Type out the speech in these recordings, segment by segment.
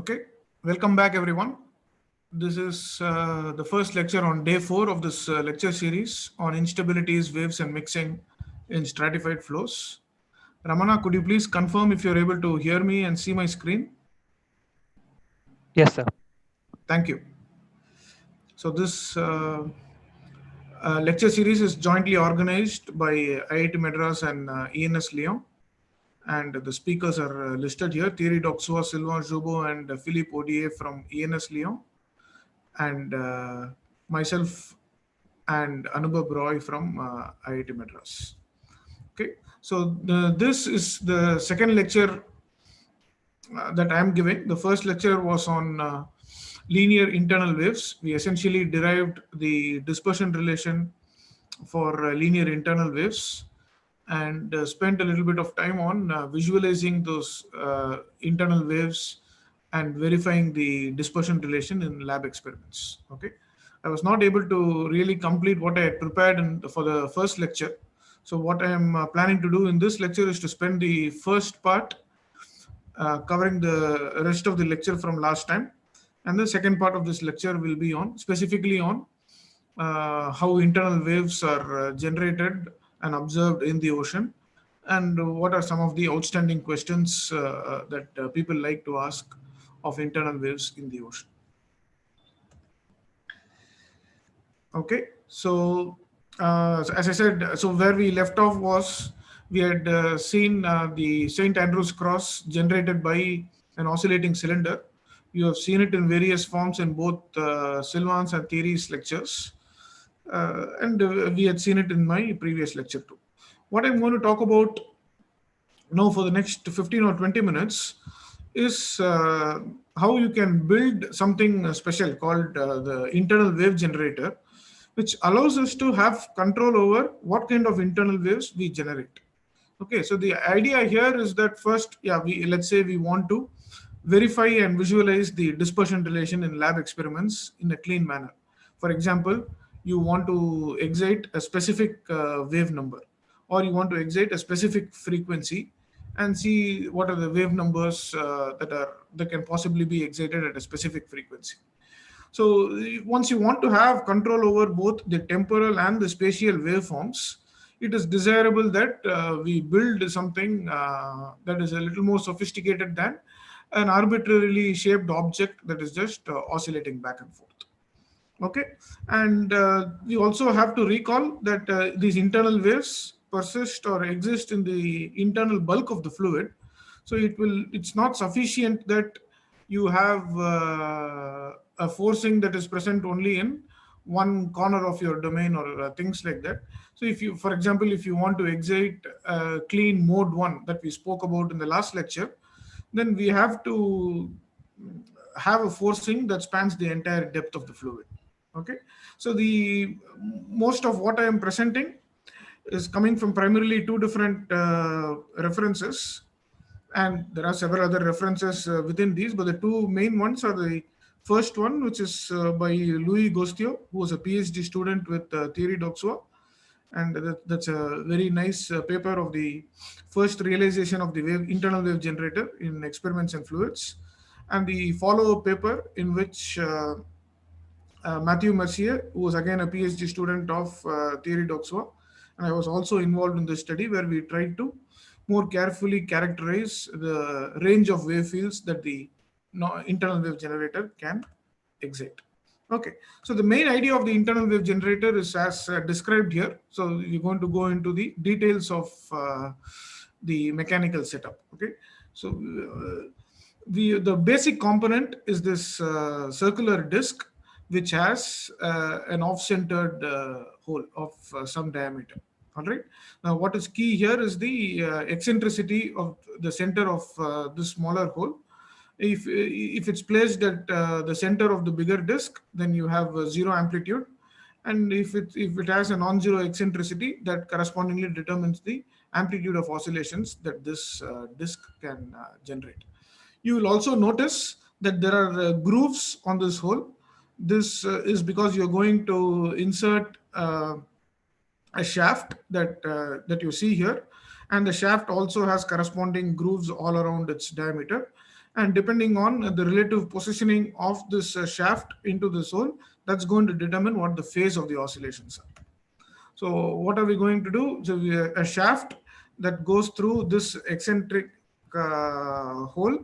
Okay, welcome back everyone. This is the first lecture on day 4 of this lecture series on instabilities, waves and mixing in stratified flows. Ramana, could you please confirm if you're able to hear me and see my screen? Yes, sir. Thank you. So this lecture series is jointly organized by IIT Madras and ENS Lyon. And the speakers are listed here: Thierry Doxua, Sylvain Joubeau, and Philippe Odier from ENS Lyon, and myself and Anubhav Roy from IIT Madras. Okay, so this is the second lecture that I am giving. The first lecture was on linear internal waves. We essentially derived the dispersion relation for linear internal waves and spent a little bit of time on visualizing those internal waves and verifying the dispersion relation in lab experiments. Okay, I was not able to really complete what I had prepared for the first lecture. So what I am planning to do in this lecture is to spend the first part covering the rest of the lecture from last time, and the second part of this lecture will be on specifically on how internal waves are generated and observed in the ocean, and what are some of the outstanding questions that people like to ask of internal waves in the ocean. Okay, so as I said, so where we left off was we had seen the St. Andrews cross generated by an oscillating cylinder. You have seen it in various forms in both Sylvain's and Thierry's lectures. And we had seen it in my previous lecture too. What I'm going to talk about now for the next 15 or 20 minutes is how you can build something special called the internal wave generator, which allows us to have control over what kind of internal waves we generate. Okay, so the idea here is that first, let's say we want to verify and visualize the dispersion relation in lab experiments in a clean manner. For example, you want to excite a specific wave number, or you want to excite a specific frequency and see what are the wave numbers that can possibly be excited at a specific frequency. So once you want to have control over both the temporal and the spatial waveforms, it is desirable that we build something that is a little more sophisticated than an arbitrarily shaped object that is just oscillating back and forth. Okay, and we also have to recall that these internal waves persist or exist in the internal bulk of the fluid. So it's not sufficient that you have a forcing that is present only in one corner of your domain or things like that. So if you, for example, if you want to excite clean mode 1 that we spoke about in the last lecture, then we have to have a forcing that spans the entire depth of the fluid. Okay, so the most of what I am presenting is coming from primarily two different references, and there are several other references within these, but the two main ones are the first one, which is by Louis Gostio, who was a PhD student with Thierry Doxua, and that's a very nice paper of the first realization of the internal wave generator in experiments and fluids, and the follow-up paper in which Matthew Mercier, who was again a PhD student of Thierry Doxua, and I was also involved in this study where we tried to more carefully characterize the range of wave fields that the internal wave generator can excite. Okay, so the main idea of the internal wave generator is as described here. So you're going to go into the details of the mechanical setup. Okay, so the basic component is this circular disc, which has an off-centered hole of some diameter. All right. Now, what is key here is the eccentricity of the center of this smaller hole. If it's placed at the center of the bigger disk, then you have zero amplitude, and if it has a non-zero eccentricity, that correspondingly determines the amplitude of oscillations that this disk can generate. You will also notice that there are grooves on this hole. This is because you're going to insert a shaft that you see here, and the shaft also has corresponding grooves all around its diameter, and depending on the relative positioning of this shaft into this hole, that's going to determine what the phase of the oscillations are. So what are we going to do? So a shaft that goes through this eccentric hole,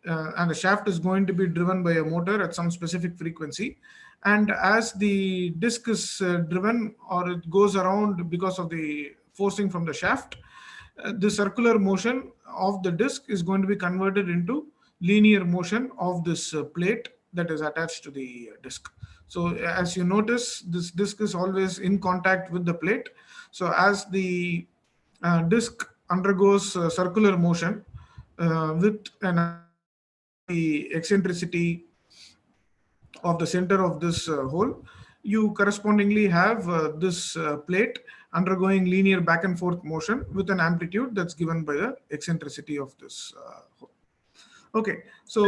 and the shaft is going to be driven by a motor at some specific frequency. And as the disc is driven, or it goes around because of the forcing from the shaft, the circular motion of the disc is going to be converted into linear motion of this plate that is attached to the disc. So as you notice, this disc is always in contact with the plate. So as the disc undergoes circular motion with an the eccentricity of the center of this hole, you correspondingly have this plate undergoing linear back and forth motion with an amplitude that's given by the eccentricity of this hole. Okay, so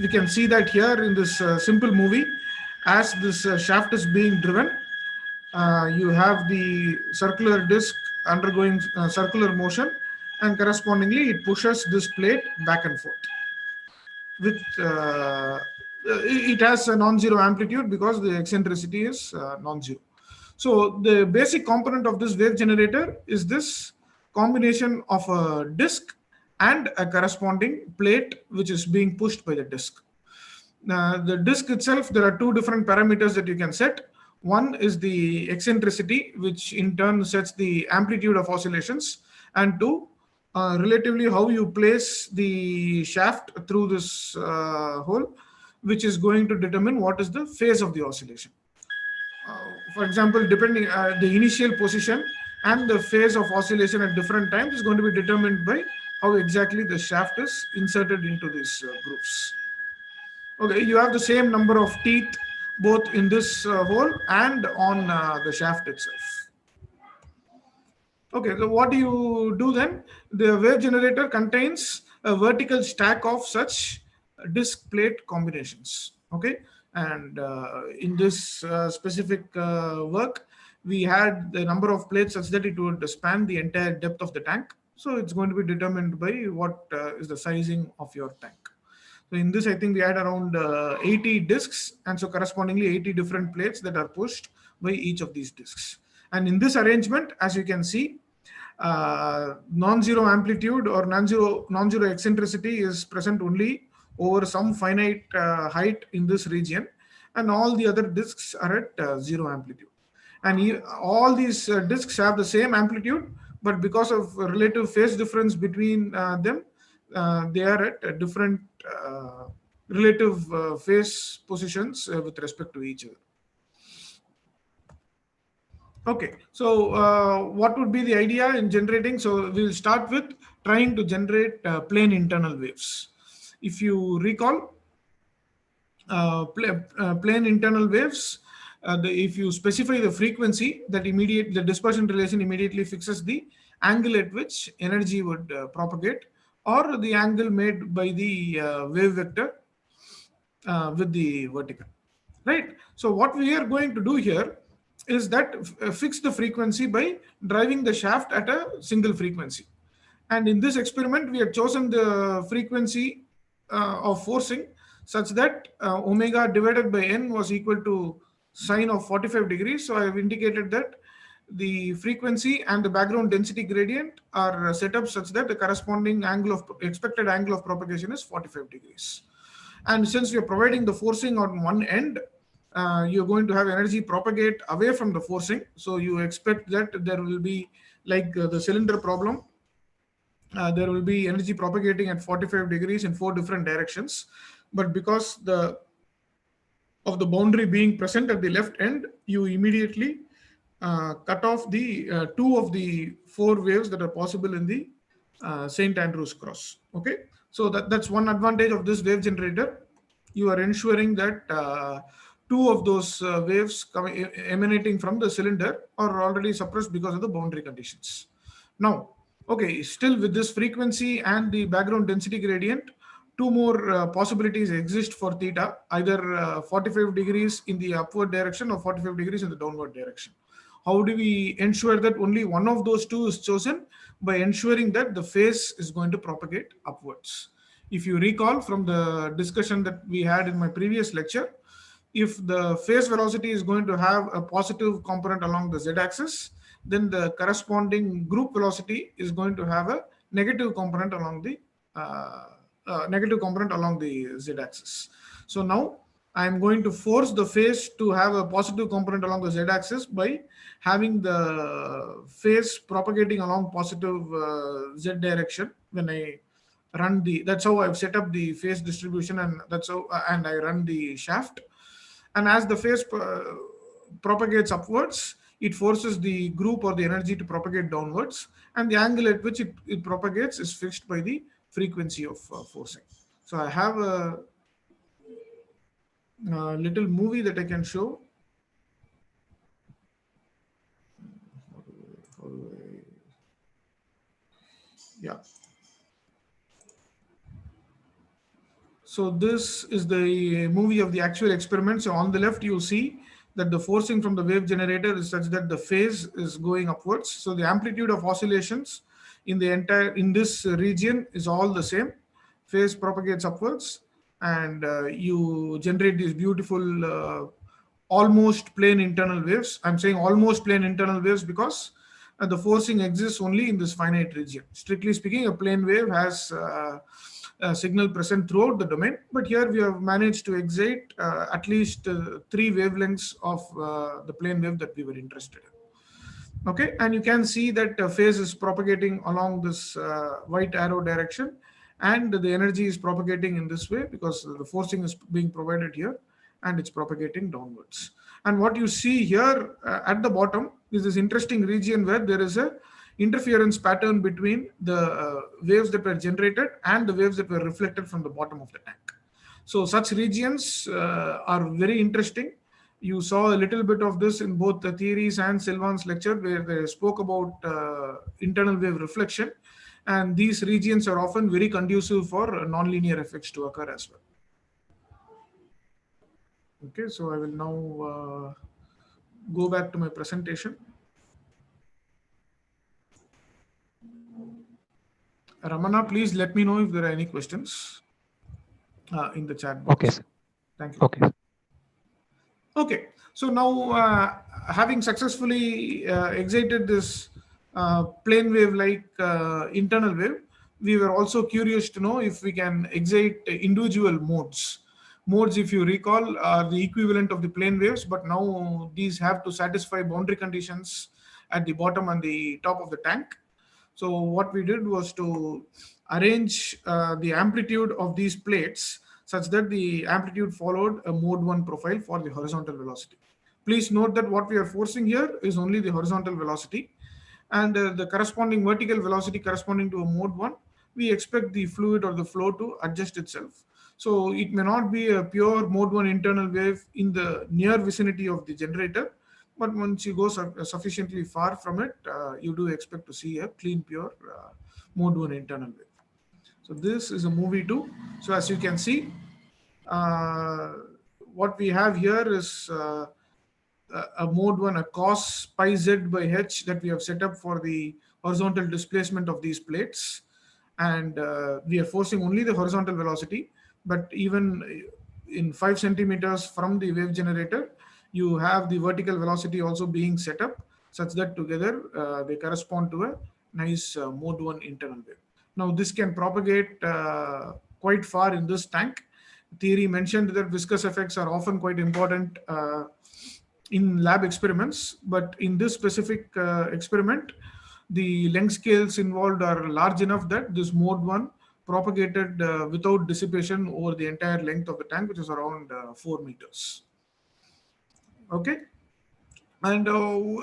we can see that here in this simple movie, as this shaft is being driven, you have the circular disc undergoing circular motion, and correspondingly it pushes this plate back and forth with it has a non-zero amplitude because the eccentricity is non-zero. So the basic component of this wave generator is this combination of a disk and a corresponding plate which is being pushed by the disk. The disk itself, there are two different parameters that you can set. One is the eccentricity, which in turn sets the amplitude of oscillations, and two, relatively how you place the shaft through this hole, which is going to determine what is the phase of the oscillation. For example, depending the initial position and the phase of oscillation at different times is going to be determined by how exactly the shaft is inserted into these grooves. Okay, you have the same number of teeth both in this hole and on the shaft itself. Okay, so what do you do then? The wave generator contains a vertical stack of such disc plate combinations. Okay, and in this specific work, we had the number of plates such that it would span the entire depth of the tank. So it's going to be determined by what is the sizing of your tank. So in this, I think we had around 80 discs, and so correspondingly 80 different plates that are pushed by each of these discs. And in this arrangement, as you can see, non-zero amplitude or non-zero eccentricity is present only over some finite height in this region, and all the other discs are at zero amplitude. And all these discs have the same amplitude, but because of relative phase difference between them, they are at different relative phase positions with respect to each other. Okay, so what would be the idea in generating? So we'll start with trying to generate plane internal waves. If you recall, plane internal waves, if you specify the frequency, that the dispersion relation immediately fixes the angle at which energy would propagate, or the angle made by the wave vector with the vertical, right? So what we are going to do here is that fix the frequency by driving the shaft at a single frequency. And in this experiment, we have chosen the frequency of forcing such that omega divided by n was equal to sine of 45 degrees. So I have indicated that the frequency and the background density gradient are set up such that the corresponding expected angle of propagation is 45 degrees. And since we are providing the forcing on one end, you're going to have energy propagate away from the forcing. So you expect that there will be, like the cylinder problem, there will be energy propagating at 45 degrees in 4 different directions. But because of the boundary being present at the left end, you immediately cut off the 2 of the 4 waves that are possible in the St. Andrews cross. Okay, so that's one advantage of this wave generator. You are ensuring that 2 of those waves emanating from the cylinder are already suppressed because of the boundary conditions. Now, okay, still with this frequency and the background density gradient, 2 more possibilities exist for theta, either 45 degrees in the upward direction or 45 degrees in the downward direction. How do we ensure that only one of those 2 is chosen? By ensuring that the phase is going to propagate upwards. If you recall from the discussion that we had in my previous lecture, if the phase velocity is going to have a positive component along the z-axis, then the corresponding group velocity is going to have a negative component along the z-axis. So now I am going to force the phase to have a positive component along the z-axis by having the phase propagating along positive z direction when I run the. That's how I've set up the phase distribution, and that's how and I run the shaft. And as the phase propagates upwards, it forces the group or the energy to propagate downwards, and the angle at which it propagates is fixed by the frequency of forcing. So I have a little movie that I can show. Yeah. So this is the movie of the actual experiment. So on the left, you'll see that the forcing from the wave generator is such that the phase is going upwards. So the amplitude of oscillations in this region is all the same. Phase propagates upwards, and you generate these beautiful almost plane internal waves. I'm saying almost plane internal waves because the forcing exists only in this finite region. Strictly speaking, a plane wave has a signal present throughout the domain, but here we have managed to excite at least 3 wavelengths of the plane wave that we were interested in. Okay, and you can see that phase is propagating along this white arrow direction, and the energy is propagating in this way because the forcing is being provided here, and it's propagating downwards. And what you see here at the bottom is this interesting region where there is a interference pattern between the waves that were generated and the waves that were reflected from the bottom of the tank. So such regions are very interesting. You saw a little bit of this in both the theories and Silvan's lecture, where they spoke about internal wave reflection, and these regions are often very conducive for nonlinear effects to occur as well. Okay, so I will now go back to my presentation. Ramana, please let me know if there are any questions in the chat box. Okay, sir. Thank you. Okay. Okay, so now having successfully excited this plane wave like internal wave, we were also curious to know if we can excite individual modes. Modes, if you recall, are the equivalent of the plane waves, but now these have to satisfy boundary conditions at the bottom and the top of the tank. So what we did was to arrange the amplitude of these plates such that the amplitude followed a mode 1 profile for the horizontal velocity. Please note that what we are forcing here is only the horizontal velocity, and the corresponding vertical velocity corresponding to a mode 1, we expect the fluid or the flow to adjust itself. So it may not be a pure mode 1 internal wave in the near vicinity of the generator, but once you go sufficiently far from it, you do expect to see a clean, pure mode 1 internal wave. So this is a movie too. So as you can see, what we have here is a mode 1, a cos pi z by h that we have set up for the horizontal displacement of these plates. And we are forcing only the horizontal velocity, but even in 5 centimeters from the wave generator, you have the vertical velocity also being set up such that together they correspond to a nice mode 1 internal wave. Now this can propagate quite far in this tank. Theory mentioned that viscous effects are often quite important in lab experiments, but in this specific experiment, the length scales involved are large enough that this mode 1 propagated without dissipation over the entire length of the tank, which is around 4 meters. Okay. And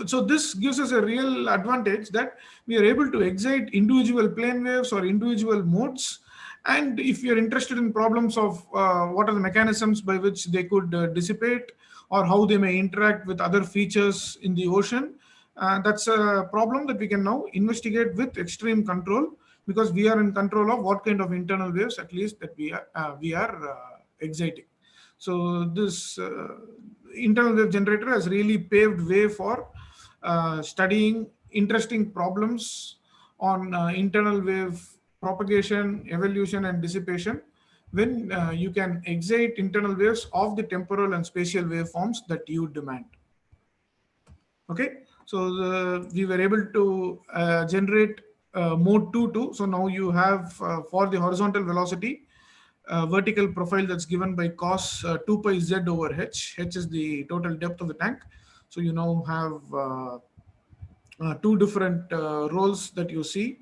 so this gives us a real advantage that we are able to excite individual plane waves or individual modes. And if you're interested in problems of what are the mechanisms by which they could dissipate or how they may interact with other features in the ocean, that's a problem that we can now investigate with extreme control, because we are in control of what kind of internal waves, at least, that we are exciting. So this internal wave generator has really paved way for studying interesting problems on internal wave propagation, evolution, and dissipation when you can excite internal waves of the temporal and spatial waveforms that you demand. Okay, so we were able to generate mode 2 too. So now you have for the horizontal velocity vertical profile that's given by cos 2 pi z over h. H is the total depth of the tank. So you now have two different roles that you see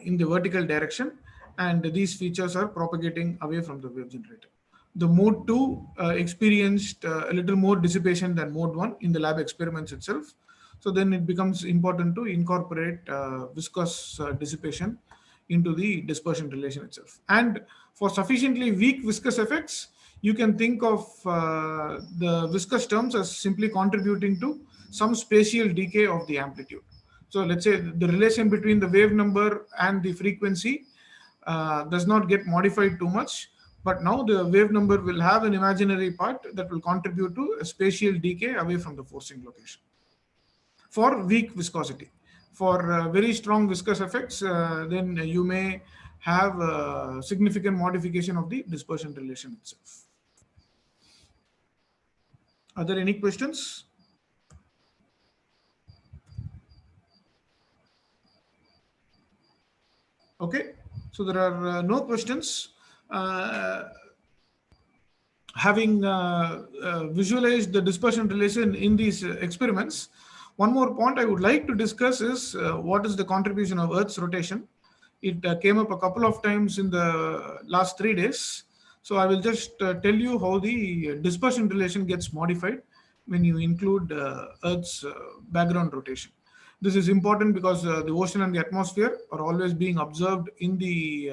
in the vertical direction, and these features are propagating away from the wave generator. The mode 2 experienced a little more dissipation than mode 1 in the lab experiments itself. So then it becomes important to incorporate viscous dissipation into the dispersion relation itself. And for sufficiently weak viscous effects, you can think of the viscous terms as simply contributing to some spatial decay of the amplitude. So let's say the relation between the wave number and the frequency does not get modified too much, but now the wave number will have an imaginary part that will contribute to a spatial decay away from the forcing location. For weak viscosity, for very strong viscous effects, then you may have a significant modification of the dispersion relation itself. Are there any questions? Okay, so there are no questions. Having visualized the dispersion relation in these experiments, one more point I would like to discuss is what is the contribution of Earth's rotation. It came up a couple of times in the last 3 days. So I will just tell you how the dispersion relation gets modified when you include Earth's background rotation. This is important because the ocean and the atmosphere are always being observed in the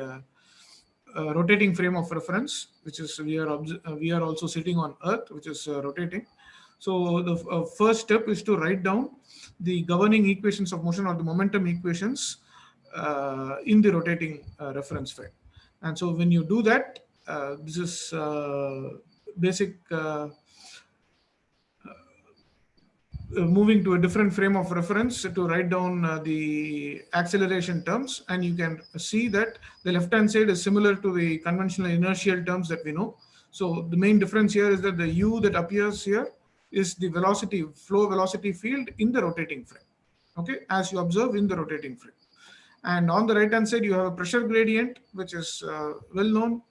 rotating frame of reference, which is we are also sitting on Earth, which is rotating. So the first step is to write down the governing equations of motion or the momentum equations in the rotating reference frame. And so when you do that, this is basic moving to a different frame of reference to write down the acceleration terms, and you can see that the left hand side is similar to the conventional inertial terms that we know. So the main difference here is that the u that appears here is the velocity, flow velocity field in the rotating frame, okay, as you observe in the rotating frame. And on the right hand side you have a pressure gradient, which is well known,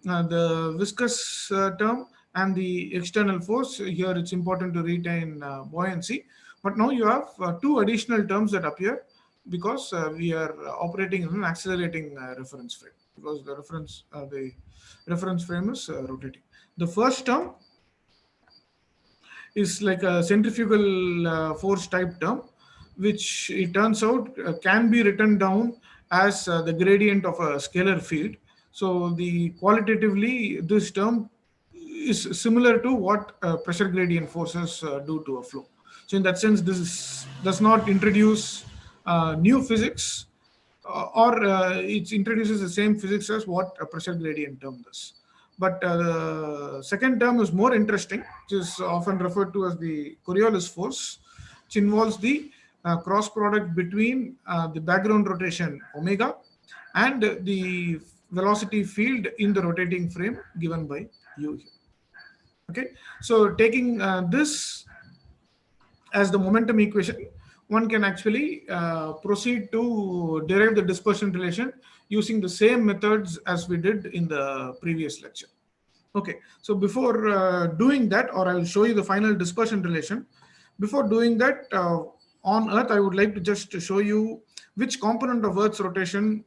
the viscous term, and the external force. Here it's important to retain buoyancy, but now you have two additional terms that appear because we are operating in an accelerating reference frame, because the reference frame is rotating. The first term is like a centrifugal force type term, which it turns out can be written down as the gradient of a scalar field. So the qualitatively this term is similar to what pressure gradient forces do to a flow. So in that sense, does not introduce new physics, or it introduces the same physics as what a pressure gradient term does. But the second term is more interesting, which is often referred to as the Coriolis force, which involves the cross product between the background rotation omega and the velocity field in the rotating frame given by u here. Okay, so taking this as the momentum equation, one can actually proceed to derive the dispersion relation using the same methods as we did in the previous lecture. Okay, so before doing that, or I will show you the final dispersion relation. Before doing that, on Earth, I would like to just show you which component of Earth's rotation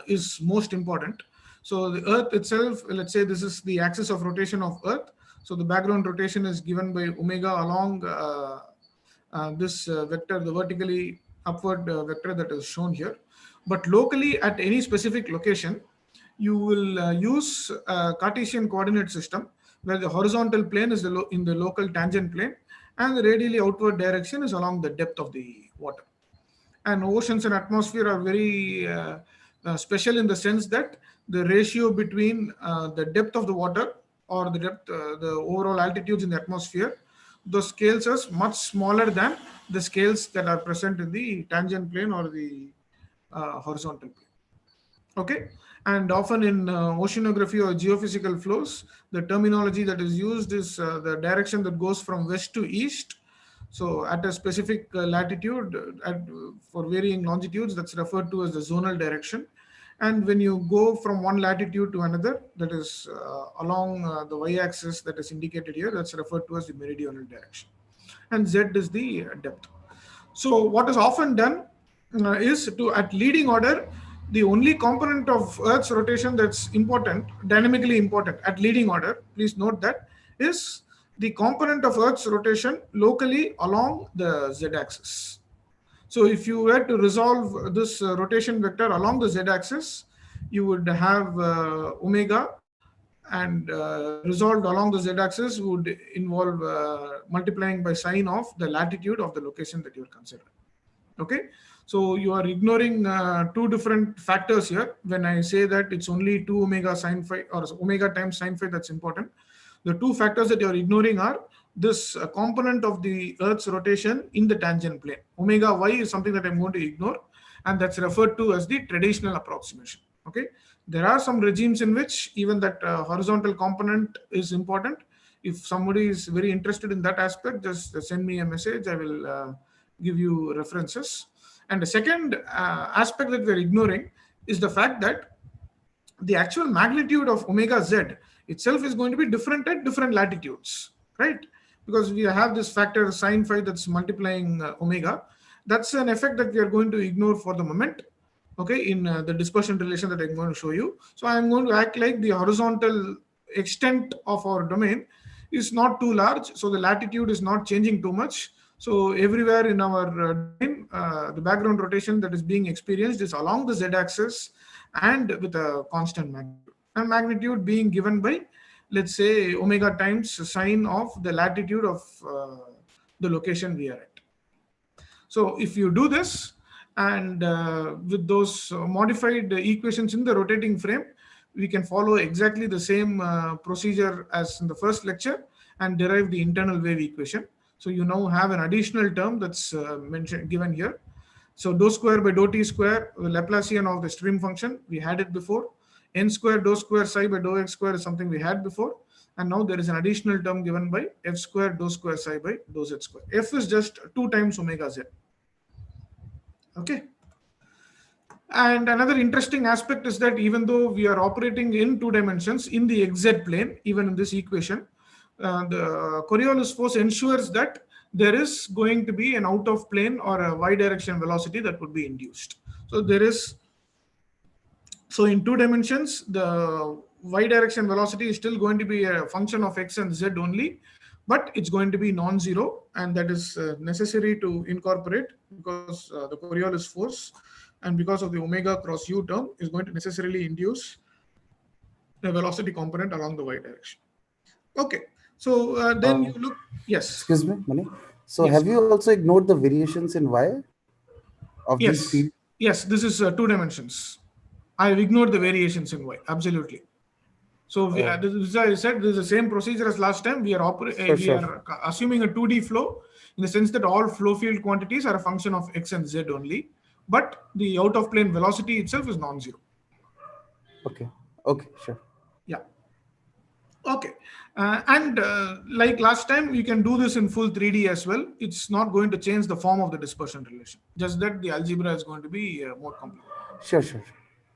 is most important. So the Earth itself, let's say this is the axis of rotation of Earth. So the background rotation is given by omega along this vector, the vertically upward vector that is shown here. But locally at any specific location, you will use a Cartesian coordinate system where the horizontal plane is in the local tangent plane and the radially outward direction is along the depth of the water. And oceans and atmosphere are very special in the sense that the ratio between the depth of the water or the depth, the overall altitudes in the atmosphere, those scales are much smaller than the scales that are present in the tangent plane or the horizontal plane. Okay, and often in oceanography or geophysical flows, the terminology that is used is the direction that goes from west to east. So at a specific latitude, for varying longitudes, that's referred to as the zonal direction. And when you go from one latitude to another, that is along the y-axis that is indicated here, that's referred to as the meridional direction. And z is the depth. So what is often done is to, at leading order, the only component of Earth's rotation that's important, dynamically important at leading order, please note that, is the component of Earth's rotation locally along the z-axis. So if you were to resolve this rotation vector along the z-axis, you would have omega, and resolved along the z-axis would involve multiplying by sine of the latitude of the location that you're considering. Okay, so you are ignoring two different factors here. When I say that it's only 2 omega sine phi, or omega times sine phi, that's important. The two factors that you're ignoring are this component of the Earth's rotation in the tangent plane. Omega y is something that I'm going to ignore, and that's referred to as the traditional approximation. Okay, there are some regimes in which even that horizontal component is important. If somebody is very interested in that aspect, just send me a message. I will give you references. And the second aspect that we're ignoring is the fact that the actual magnitude of omega z itself is going to be different at different latitudes, right? Because we have this factor sine phi that's multiplying omega. That's an effect that we are going to ignore for the moment, okay, in the dispersion relation that I'm going to show you. So I'm going to act like the horizontal extent of our domain is not too large, so the latitude is not changing too much. So everywhere in our domain, the background rotation that is being experienced is along the z-axis and with a constant magnitude. And magnitude being given by, let's say, omega times sine of the latitude of the location we are at. So if you do this, and with those modified equations in the rotating frame, we can follow exactly the same procedure as in the first lecture and derive the internal wave equation. So you now have an additional term that's given here. So dou square by dou t square, the Laplacian of the stream function, we had it before. N square dou square psi by dou x square is something we had before. And now there is an additional term given by f square dou square psi by dou z square. F is just 2 times omega z. Okay. And another interesting aspect is that even though we are operating in 2 dimensions in the xz plane, even in this equation, the Coriolis force ensures that there is going to be an out of plane or a y direction velocity that would be induced. So there is, so in 2 dimensions, the y direction velocity is still going to be a function of x and z only, but it's going to be non-zero, and that is necessary to incorporate because the Coriolis force and because of the omega cross u term is going to necessarily induce the velocity component along the y direction. Okay, so then you look, yes. Excuse me, Mani. So yes. Have you also ignored the variations in y of these Yes, fields? yes, this is 2 dimensions. I have ignored the variations in y, absolutely. So this is, I said, this is the same procedure as last time. We are assuming a 2D flow in the sense that all flow field quantities are a function of x and z only, but the out of plane velocity itself is non-zero. Okay. Okay. Sure. Yeah. Okay. And like last time, you can do this in full 3D as well. It's not going to change the form of the dispersion relation. Just that the algebra is going to be more complicated. Sure.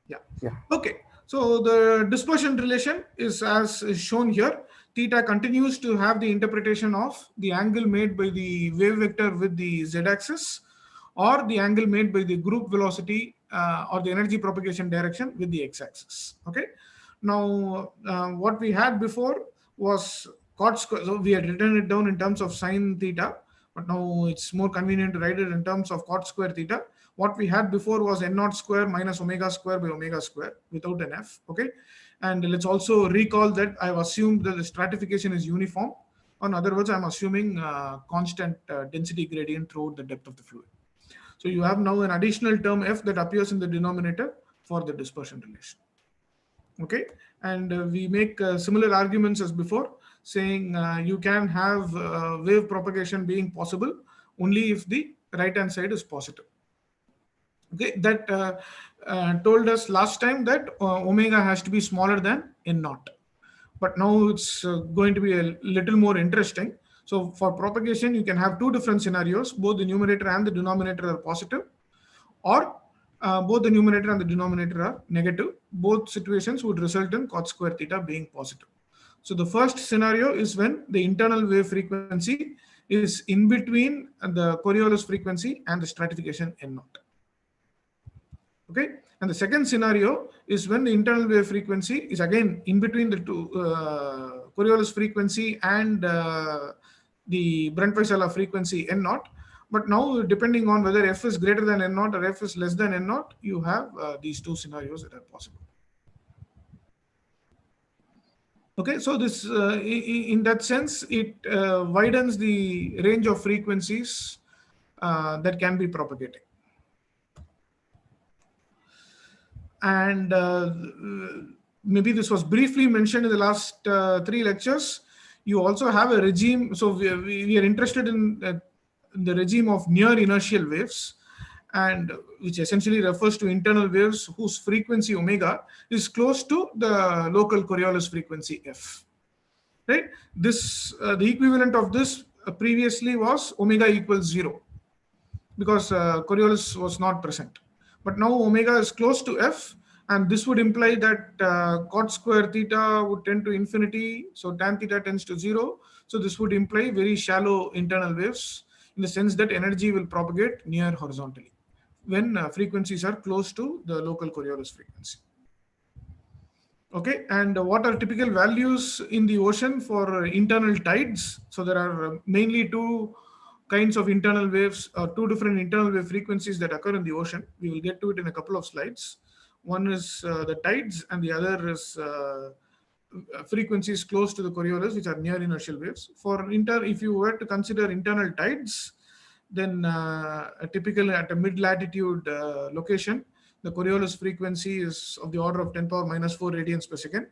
Yeah. Yeah. Okay. So the dispersion relation is as is shown here. Theta continues to have the interpretation of the angle made by the wave vector with the z-axis, or the angle made by the group velocity or the energy propagation direction with the x-axis. Okay. Now, what we had before was cot square. So we had written it down in terms of sine theta, but now it's more convenient to write it in terms of cot square theta. What we had before was n naught square minus omega square by omega square without an f. Okay. And let's also recall that I've assumed that the stratification is uniform. In other words, I'm assuming constant density gradient throughout the depth of the fluid. So you have now an additional term f that appears in the denominator for the dispersion relation. Okay, and we make similar arguments as before, saying you can have wave propagation being possible only if the right hand side is positive. Okay, that told us last time that omega has to be smaller than n naught. But now it's going to be a little more interesting. So for propagation, you can have two different scenarios. Both the numerator and the denominator are positive, or both the numerator and the denominator are negative. Both situations would result in cot square theta being positive. So the first scenario is when the internal wave frequency is in between the Coriolis frequency and the stratification n naught. Okay, and the second scenario is when the internal wave frequency is again in between the two Coriolis frequency and the Brunt-Väisälä frequency n naught. But now, depending on whether f is greater than n naught or f is less than n naught, you have these two scenarios that are possible. Okay, so this in that sense, it widens the range of frequencies that can be propagating. And maybe this was briefly mentioned in the last 3 lectures. You also have a regime. So we are interested in the regime of near inertial waves, and which essentially refers to internal waves whose frequency omega is close to the local Coriolis frequency f. Right? This the equivalent of this previously was omega equals 0, because Coriolis was not present. But now omega is close to f, and this would imply that cot square theta would tend to infinity, so tan theta tends to 0. So this would imply very shallow internal waves, in the sense that energy will propagate near horizontally when frequencies are close to the local Coriolis frequency. Okay, and what are typical values in the ocean for internal tides? So there are mainly two kinds of internal waves, two different internal wave frequencies that occur in the ocean. We will get to it in a couple of slides. One is the tides, and the other is frequencies close to the Coriolis, which are near inertial waves. If you were to consider internal tides, then typically at a mid-latitude location, the Coriolis frequency is of the order of 10 power minus 4 radians per second.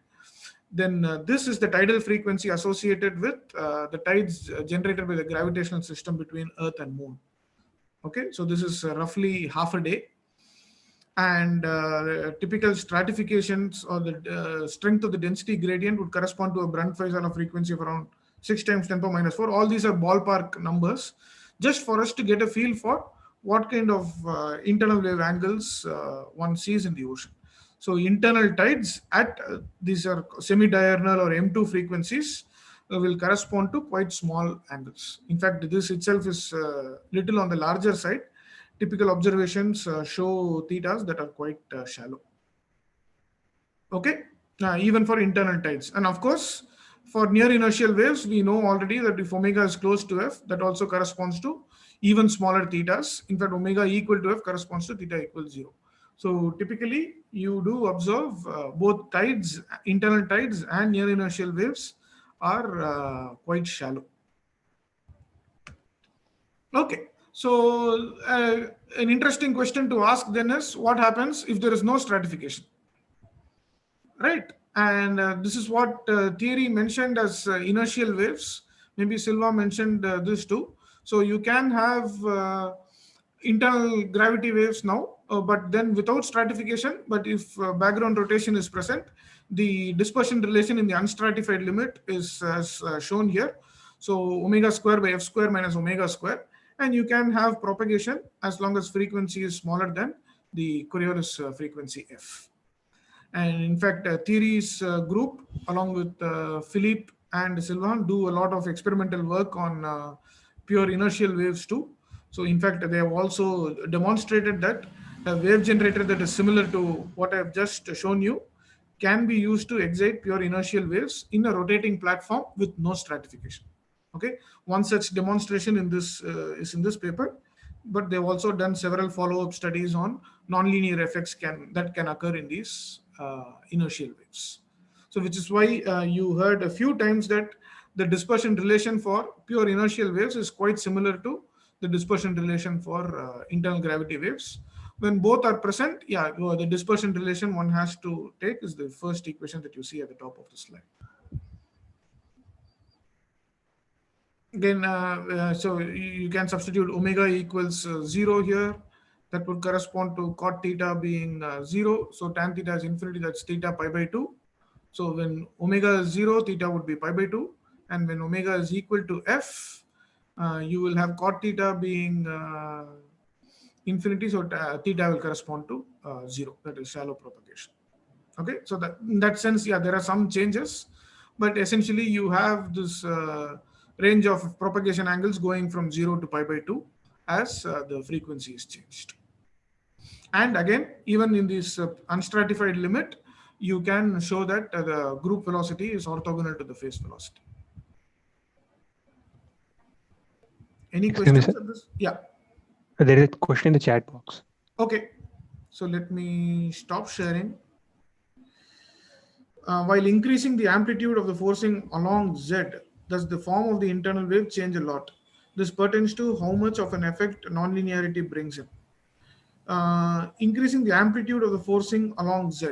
Then this is the tidal frequency associated with the tides generated by the gravitational system between Earth and Moon. Okay, so this is roughly half a day. And typical stratifications or the strength of the density gradient would correspond to a Brunt-Väisälä frequency of around 6 times 10 power minus 4. All these are ballpark numbers, just for us to get a feel for what kind of internal wave angles one sees in the ocean. So internal tides at these are semi-diurnal or M2 frequencies will correspond to quite small angles. In fact, this itself is little on the larger side. Typical observations show thetas that are quite shallow. Okay, even for internal tides. And of course, for near inertial waves, we know already that if omega is close to f, that also corresponds to even smaller thetas. In fact, omega equal to f corresponds to theta equals 0. So typically, you do observe both tides, internal tides and near inertial waves are quite shallow. Okay, so an interesting question to ask then is, what happens if there is no stratification? Right, and this is what Thierry mentioned as inertial waves. Maybe Silva mentioned this too. So you can have internal gravity waves now, but then without stratification. But if background rotation is present, the dispersion relation in the unstratified limit is as shown here. So omega square by f square minus omega square. And you can have propagation as long as frequency is smaller than the Coriolis frequency f. And in fact, Thierry's group, along with Philippe and Sylvain, do a lot of experimental work on pure inertial waves too. So in fact, they have also demonstrated that a wave generator that is similar to what I have just shown you can be used to excite pure inertial waves in a rotating platform with no stratification. Okay, one such demonstration in this is in this paper, but they've also done several follow-up studies on nonlinear effects that can occur in these inertial waves. So which is why you heard a few times that the dispersion relation for pure inertial waves is quite similar to the dispersion relation for internal gravity waves. When both are present, yeah, the dispersion relation one has to take is the first equation that you see at the top of the slide. Again, so you can substitute omega equals 0 here, that would correspond to cot theta being 0. So tan theta is infinity, that's theta pi by 2. So when omega is 0, theta would be pi by 2. And when omega is equal to f, you will have cot theta being infinity. So theta will correspond to 0. That is shallow propagation. Okay, so that in that sense, yeah, there are some changes, but essentially you have this range of propagation angles going from 0 to pi by 2 as the frequency is changed. And again, even in this unstratified limit, you can show that the group velocity is orthogonal to the phase velocity. Any questions on this? Yeah. There is a question in the chat box. Okay. So let me stop sharing. While increasing the amplitude of the forcing along Z, does the form of the internal wave change a lot? This pertains to how much of an effect nonlinearity brings in. Increasing the amplitude of the forcing along Z.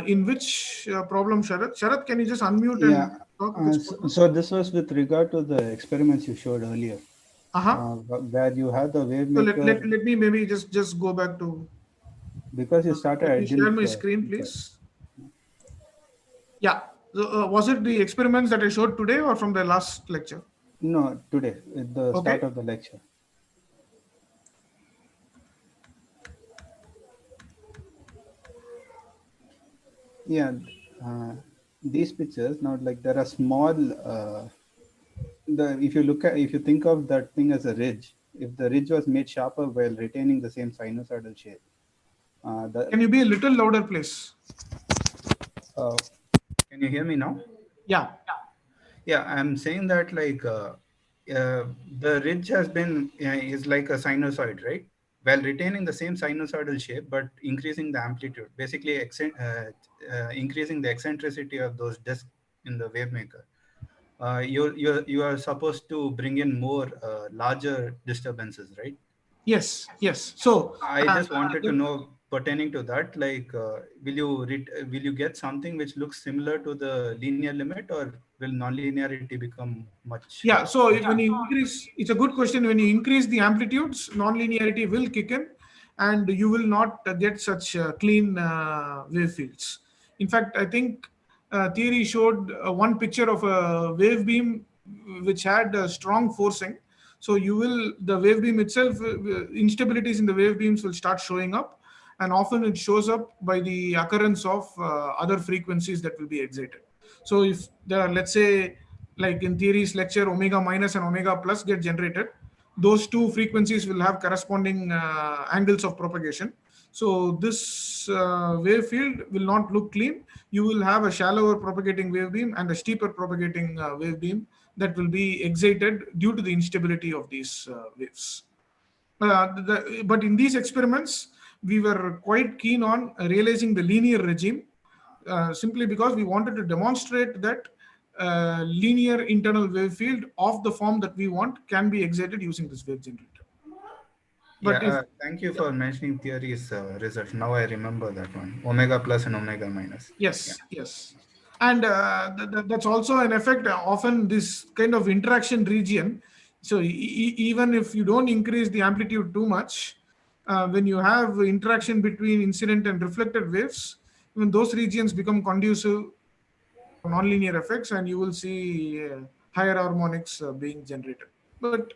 In which problem, Sharath? Sharath, can you just unmute and talk? So this was with regard to the experiments you showed earlier, where you have the wave So maker. let me maybe just go back to, because you started. Let me share my screen, please. Yeah. Was it the experiments that I showed today or from the last lecture? No, today, at the start of the lecture. Yeah, these pictures now, like there are small. If you think of that thing as a ridge, if the ridge was made sharper while retaining the same sinusoidal shape. Can you be a little louder, please? Can you hear me now? Yeah. Yeah, I'm saying that like the ridge has been is like a sinusoid, right? While retaining the same sinusoidal shape, but increasing the amplitude, basically increasing the eccentricity of those disks in the wave maker. You are supposed to bring in more larger disturbances, right? Yes. So I just wanted to know, pertaining to that, like will you get something which looks similar to the linear limit, or will nonlinearity become much? Yeah, so when you increase, it's a good question. When you increase the amplitudes, nonlinearity will kick in, and you will not get such clean wave fields. In fact, I think theory showed one picture of a wave beam which had strong forcing. So the wave beam itself, instabilities in the wave beams will start showing up, and often it shows up by the occurrence of other frequencies that will be excited. So if there are, let's say, like in theory's lecture, omega minus and omega plus get generated, those two frequencies will have corresponding angles of propagation. So this wave field will not look clean. You will have a shallower propagating wave beam and a steeper propagating wave beam that will be excited due to the instability of these waves. But in these experiments, we were quite keen on realizing the linear regime, simply because we wanted to demonstrate that linear internal wave field of the form that we want can be excited using this wave generator. But thank you for mentioning theory's result. Now I remember that one, omega plus and omega minus. Yes. And that's also an effect, often this kind of interaction region. So even if you don't increase the amplitude too much, when you have interaction between incident and reflected waves, even those regions become conducive for nonlinear effects, and you will see higher harmonics being generated. But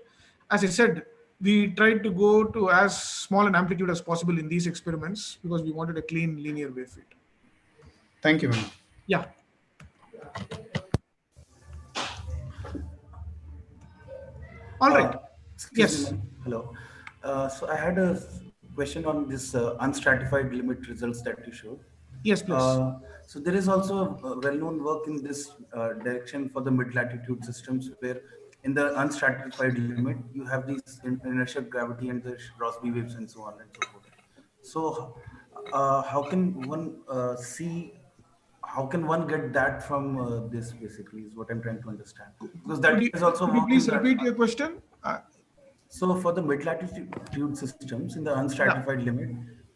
as I said, we tried to go to as small an amplitude as possible in these experiments because we wanted a clean linear wave field. Thank you. Yeah. All right. Yes. Me. Hello. So I had a question on this unstratified limit results that you showed. Yes, please. So there is also well-known work in this direction for the mid-latitude systems, where in the unstratified limit you have these inertial gravity and the Rossby waves and so on and so forth. So how can one how can one get that from this? Basically, is what I'm trying to understand. Because that is also. Could you please repeat your question? So for the mid-latitude systems in the unstratified limit,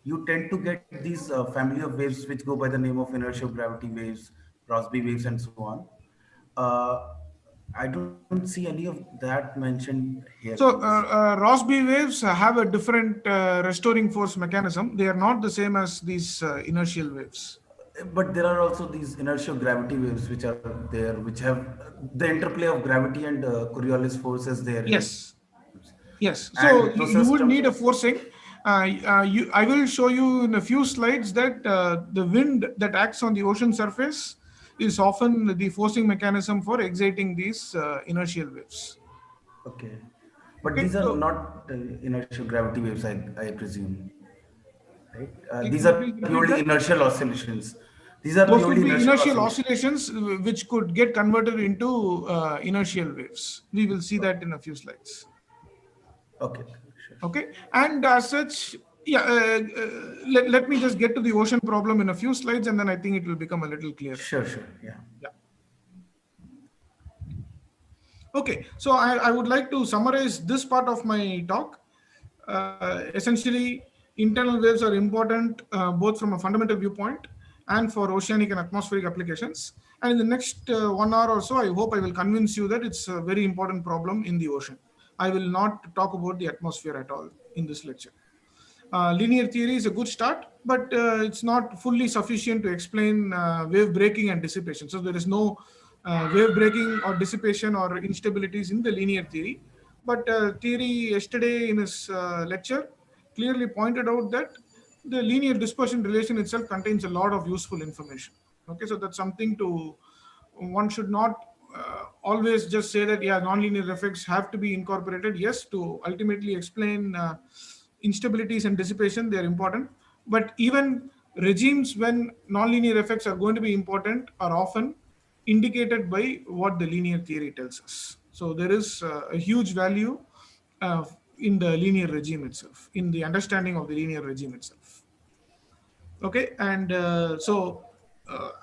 you tend to get these family of waves which go by the name of inertial gravity waves, Rossby waves, and so on. I don't see any of that mentioned here. So Rossby waves have a different restoring force mechanism. They are not the same as these inertial waves. But there are also these inertial gravity waves which are there, which have the interplay of gravity and Coriolis forces there. Yes. Yes. So And those you would systems need a forcing. I will show you in a few slides that the wind that acts on the ocean surface is often the forcing mechanism for exciting these inertial waves. Okay. But Okay, these are so not inertial gravity waves, I presume. Right? These can you are please repeat purely that? inertial oscillations. These are Those purely would be inertial inertial oscillations. oscillations which could get converted into inertial waves. We will see that in a few slides. Okay, sure. Okay, and as such, yeah, let me just get to the ocean problem in a few slides, and then I think it will become a little clearer. Sure, yeah. Yeah. Okay, so I would like to summarize this part of my talk. Essentially, internal waves are important both from a fundamental viewpoint and for oceanic and atmospheric applications. And in the next 1 hour or so, I hope I will convince you that it's a very important problem in the ocean. I will not talk about the atmosphere at all in this lecture. Linear theory is a good start, but it's not fully sufficient to explain wave breaking and dissipation. So there is no wave breaking or dissipation or instabilities in the linear theory. But theory yesterday in his lecture clearly pointed out that the linear dispersion relation itself contains a lot of useful information. Okay, so that's something to, one should not always just say that, yeah, nonlinear effects have to be incorporated. Yes, to ultimately explain instabilities and dissipation, they are important. But even regimes when nonlinear effects are going to be important are often indicated by what the linear theory tells us. So there is a huge value in the linear regime itself, in the understanding of the linear regime itself. Okay, and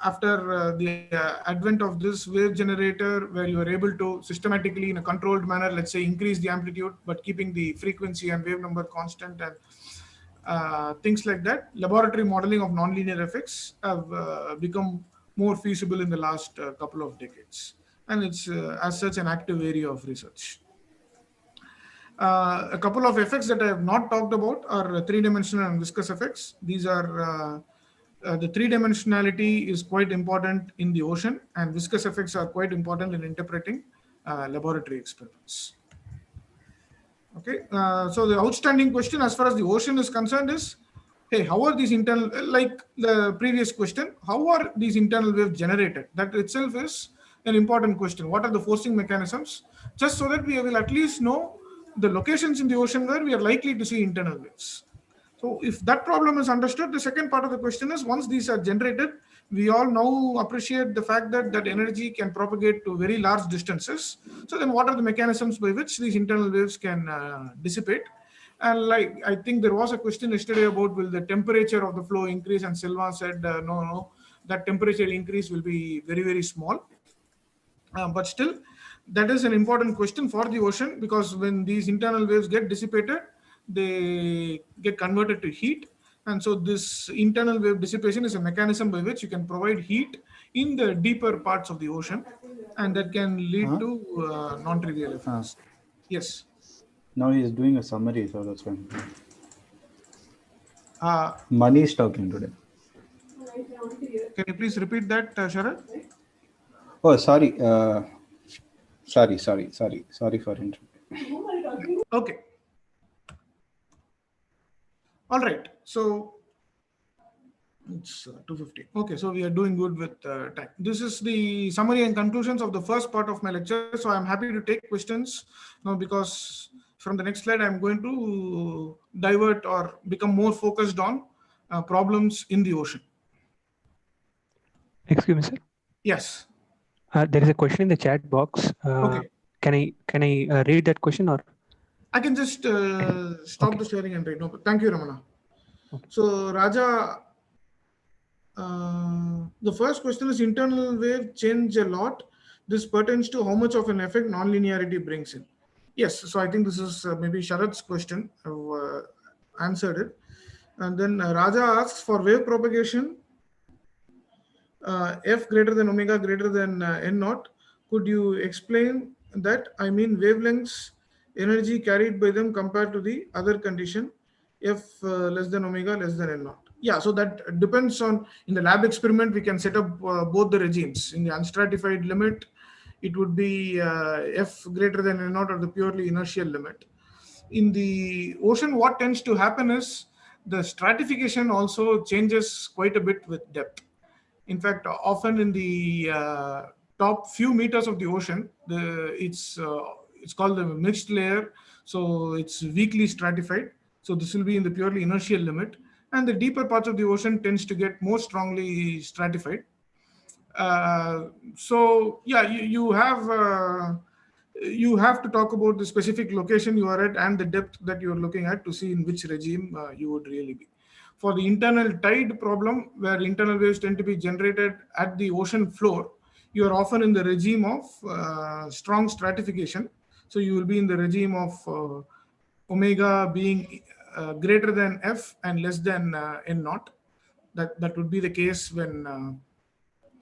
after the advent of this wave generator, where you are able to systematically in a controlled manner, let's say, increase the amplitude but keeping the frequency and wave number constant, and things like that, laboratory modeling of nonlinear effects have become more feasible in the last couple of decades, and it's as such an active area of research. A couple of effects that I have not talked about are three-dimensional and viscous effects. These are the three-dimensionality is quite important in the ocean, and viscous effects are quite important in interpreting laboratory experiments. Okay, so the outstanding question as far as the ocean is concerned is, hey, how are these internal, like the previous question, how are these internal waves generated? That itself is an important question. What are the forcing mechanisms? Just so that we will at least know the locations in the ocean where we are likely to see internal waves. So if that problem is understood, the second part of the question is, once these are generated, we all now appreciate the fact that that energy can propagate to very large distances. So then what are the mechanisms by which these internal waves can dissipate? And like, I think there was a question yesterday about, will the temperature of the flow increase? And Silva said, no, that temperature increase will be very, very small. But still, that is an important question for the ocean, because when these internal waves get dissipated, they get converted to heat. And so this internal wave dissipation is a mechanism by which you can provide heat in the deeper parts of the ocean, and that can lead to non-trivial effects. Yes. Now he is doing a summary, so that's fine. Mani is talking today. Can you please repeat that, Sharad? Oh, sorry. Sorry for interrupting. Okay. All right. So it's 2:50. Okay, so we are doing good with time. This is the summary and conclusions of the first part of my lecture. So I'm happy to take questions now, because from the next slide, I'm going to divert or become more focused on problems in the ocean. Excuse me, sir. Yes. There is a question in the chat box. Okay. Can I read that question, or I can just stop the sharing and read. No, thank you, Ramana. Okay. So Raja, the first question is, internal wave change a lot. This pertains to how much of an effect nonlinearity brings in. Yes, so I think this is maybe Sharad's question. I've answered it. And then Raja asks, for wave propagation, f greater than omega greater than n naught, Could you explain that? I mean, wavelengths, energy carried by them compared to the other condition, f less than omega less than n naught. Yeah, so that depends on, in the lab experiment, we can set up both the regimes. In the unstratified limit, it would be f greater than n naught, or the purely inertial limit. In the ocean, what tends to happen is the stratification also changes quite a bit with depth. In fact, often in the top few meters of the ocean, it's called the mixed layer. So it's weakly stratified. So this will be in the purely inertial limit. And the deeper parts of the ocean tends to get more strongly stratified. So yeah, you have to talk about the specific location you are at and the depth that you are looking at to see in which regime you would really be. For the internal tide problem, where internal waves tend to be generated at the ocean floor, you are often in the regime of strong stratification. So you will be in the regime of omega being greater than f and less than n naught. That would be the case when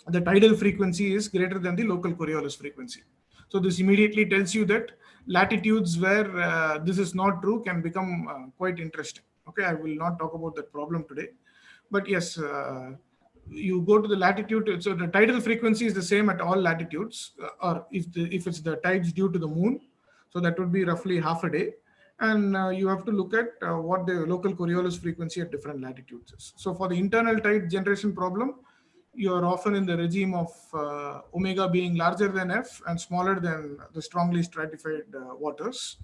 the tidal frequency is greater than the local Coriolis frequency. So this immediately tells you that latitudes where this is not true can become quite interesting. Okay, I will not talk about that problem today, but yes, you go to the latitude. So the tidal frequency is the same at all latitudes, or if it's the tides due to the moon, so that would be roughly half a day. And you have to look at what the local Coriolis frequency at different latitudes is. So for the internal tide generation problem, you are often in the regime of omega being larger than f and smaller than the strongly stratified waters.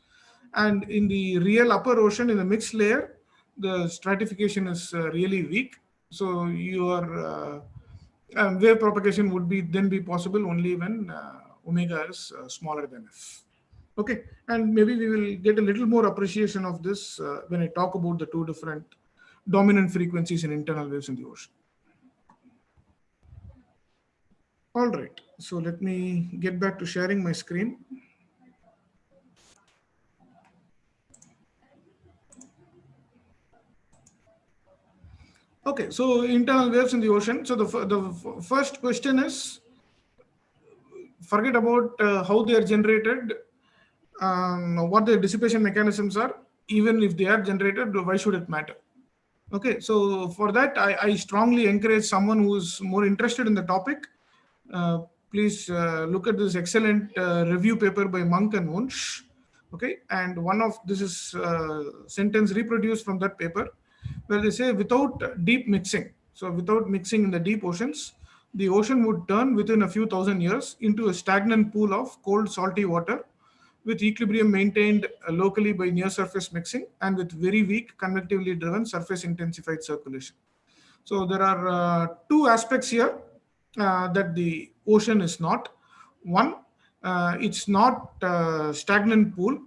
And in the real upper ocean, in the mixed layer, the stratification is really weak. So your wave propagation would then be possible only when omega is smaller than f. Okay, and maybe we will get a little more appreciation of this when I talk about the two different dominant frequencies in internal waves in the ocean. All right, so let me get back to sharing my screen. Okay, so internal waves in the ocean. So the first question is, forget about how they are generated, what the dissipation mechanisms are. Even if they are generated, why should it matter? Okay, so for that, I strongly encourage someone who is more interested in the topic. Please look at this excellent review paper by Monk and Wunsch. Okay, and one of this is sentence reproduced from that paper, where they say without deep mixing, so without mixing in the deep oceans, the ocean would turn within a few thousand years into a stagnant pool of cold salty water with equilibrium maintained locally by near surface mixing and with very weak convectively driven surface intensified circulation. So there are two aspects here that the ocean is not. One, it's not a stagnant pool,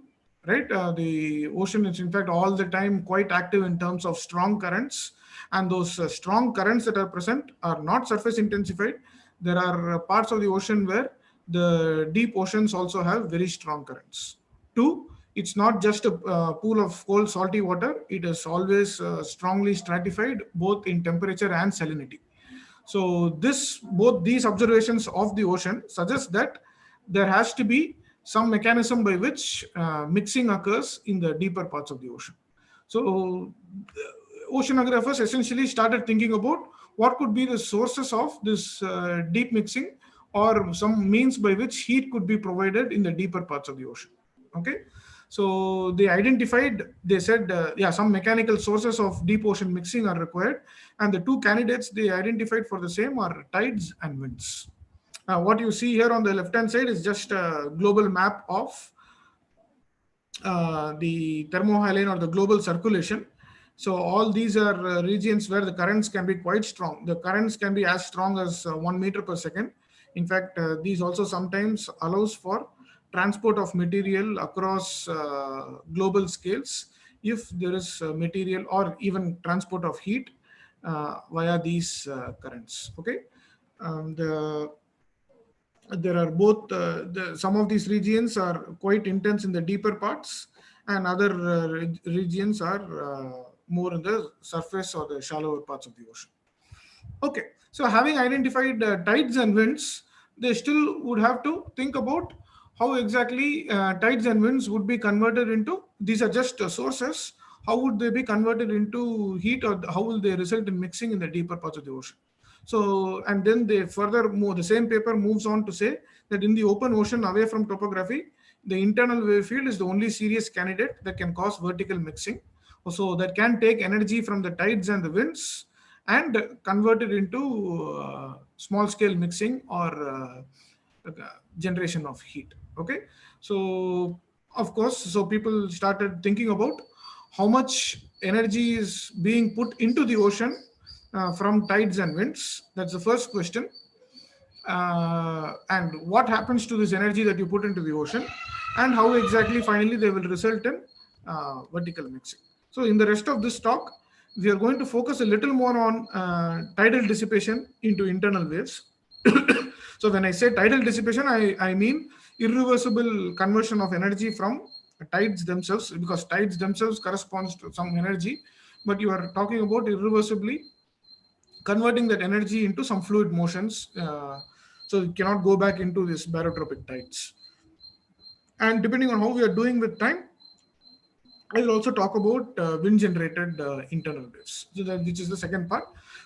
right? The ocean is in fact all the time quite active in terms of strong currents, and those strong currents that are present are not surface intensified. There are parts of the ocean where the deep oceans also have very strong currents. Two, it's not just a pool of cold salty water. It is always strongly stratified both in temperature and salinity. So both these observations of the ocean suggest that there has to be some mechanism by which mixing occurs in the deeper parts of the ocean. So oceanographers essentially started thinking about what could be the sources of this deep mixing, or some means by which heat could be provided in the deeper parts of the ocean. Okay, so they said, some mechanical sources of deep ocean mixing are required, and the two candidates they identified for the same are tides and winds. Now, what you see here on the left-hand side is just a global map of the thermohaline or the global circulation. So all these are regions where the currents can be quite strong. The currents can be as strong as 1 meter per second. In fact, these also sometimes allows for transport of material across global scales if there is material, or even transport of heat via these currents. Okay, there are both some of these regions are quite intense in the deeper parts, and other regions are more in the surface or the shallower parts of the ocean. Okay, so having identified tides and winds, they still would have to think about how exactly tides and winds would be converted into, these are just sources, how would they be converted into heat, or how will they result in mixing in the deeper parts of the ocean. So, and then they further move, the same paper moves on to say that in the open ocean away from topography, the internal wave field is the only serious candidate that can cause vertical mixing. So that can take energy from the tides and the winds and convert it into small scale mixing or generation of heat. Okay, so of course, so people started thinking about how much energy is being put into the ocean from tides and winds. That's the first question. And what happens to this energy that you put into the ocean, and how exactly finally they will result in vertical mixing. So in the rest of this talk, we are going to focus a little more on tidal dissipation into internal waves. So when I say tidal dissipation, I mean irreversible conversion of energy from tides themselves, because tides themselves corresponds to some energy, but you are talking about irreversibly converting that energy into some fluid motions. So it cannot go back into this barotropic tides. And depending on how we are doing with time, I will also talk about wind-generated internal waves, so that, which is the second part.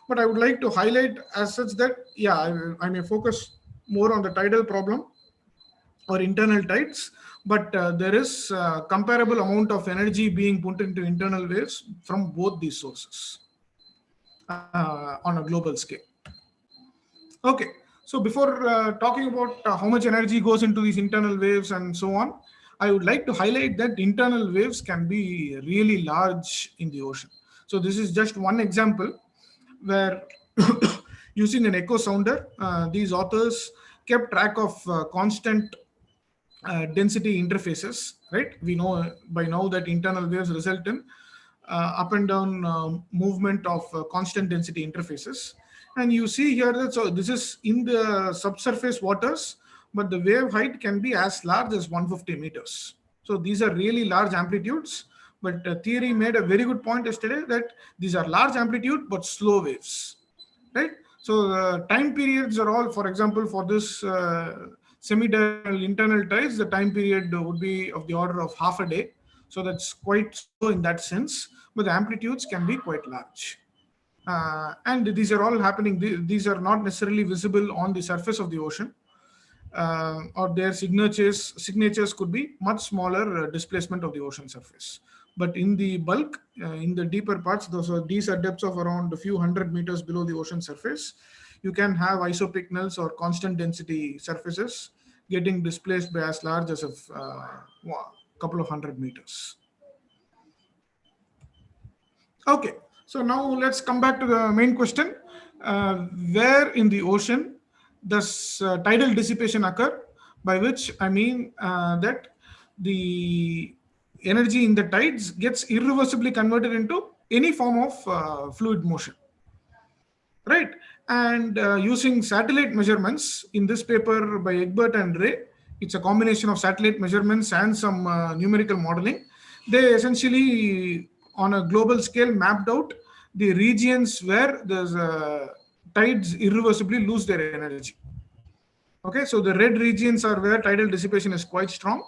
But I would like to highlight as such that, yeah, I may focus more on the tidal problem or internal tides, but there is a comparable amount of energy being put into internal waves from both these sources on a global scale. Okay, so before talking about how much energy goes into these internal waves and so on, I would like to highlight that internal waves can be really large in the ocean. So this is just one example where using an echo sounder, these authors kept track of constant density interfaces, right? We know by now that internal waves result in up and down movement of constant density interfaces. And you see here that, so this is in the subsurface waters, but the wave height can be as large as 150 meters. So these are really large amplitudes, but theory made a very good point yesterday that these are large amplitude but slow waves, right? So time periods are all, for example, for this semi-diurnal internal tides, the time period would be of the order of half a day. So that's quite slow in that sense, but the amplitudes can be quite large. And these are all happening. These are not necessarily visible on the surface of the ocean, or their signatures could be much smaller displacement of the ocean surface. But in the bulk, in the deeper parts, these are depths of around a few hundred meters below the ocean surface, you can have isopycnals or constant density surfaces getting displaced by as large as a couple of hundred meters. Okay, so now let's come back to the main question. Where in the ocean does tidal dissipation occur? By which I mean that the energy in the tides gets irreversibly converted into any form of fluid motion, right? And using satellite measurements in this paper by Egbert and Ray, it's a combination of satellite measurements and some numerical modeling. They essentially, on a global scale, mapped out the regions where there's tides irreversibly lose their energy. Okay, so the red regions are where tidal dissipation is quite strong.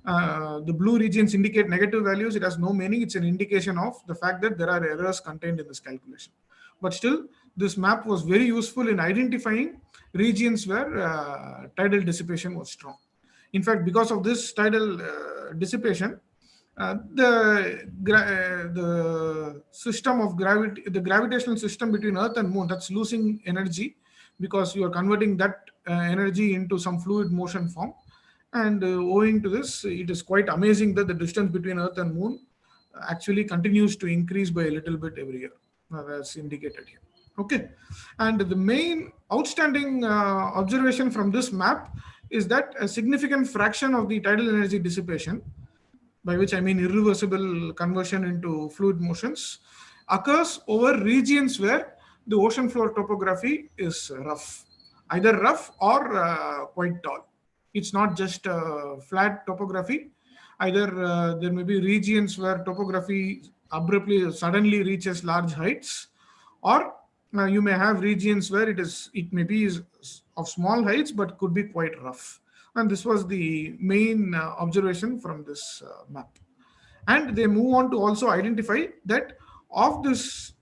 The blue regions indicate negative values. It has no meaning. It's an indication of the fact that there are errors contained in this calculation. But still, this map was very useful in identifying regions where tidal dissipation was strong. In fact, because of this tidal dissipation, the system of gravity, the gravitational system between Earth and Moon, that's losing energy because you are converting that energy into some fluid motion form. And owing to this, it is quite amazing that the distance between Earth and Moon actually continues to increase by a little bit every year, as indicated here. Okay, and the main outstanding observation from this map is that a significant fraction of the tidal energy dissipation, by which I mean irreversible conversion into fluid motions, occurs over regions where the ocean floor topography is rough, either rough or quite tall. It's not just flat topography. Either there may be regions where topography abruptly, suddenly reaches large heights, or you may have regions where it may be of small heights but could be quite rough. And this was the main observation from this map. And they move on to also identify that of this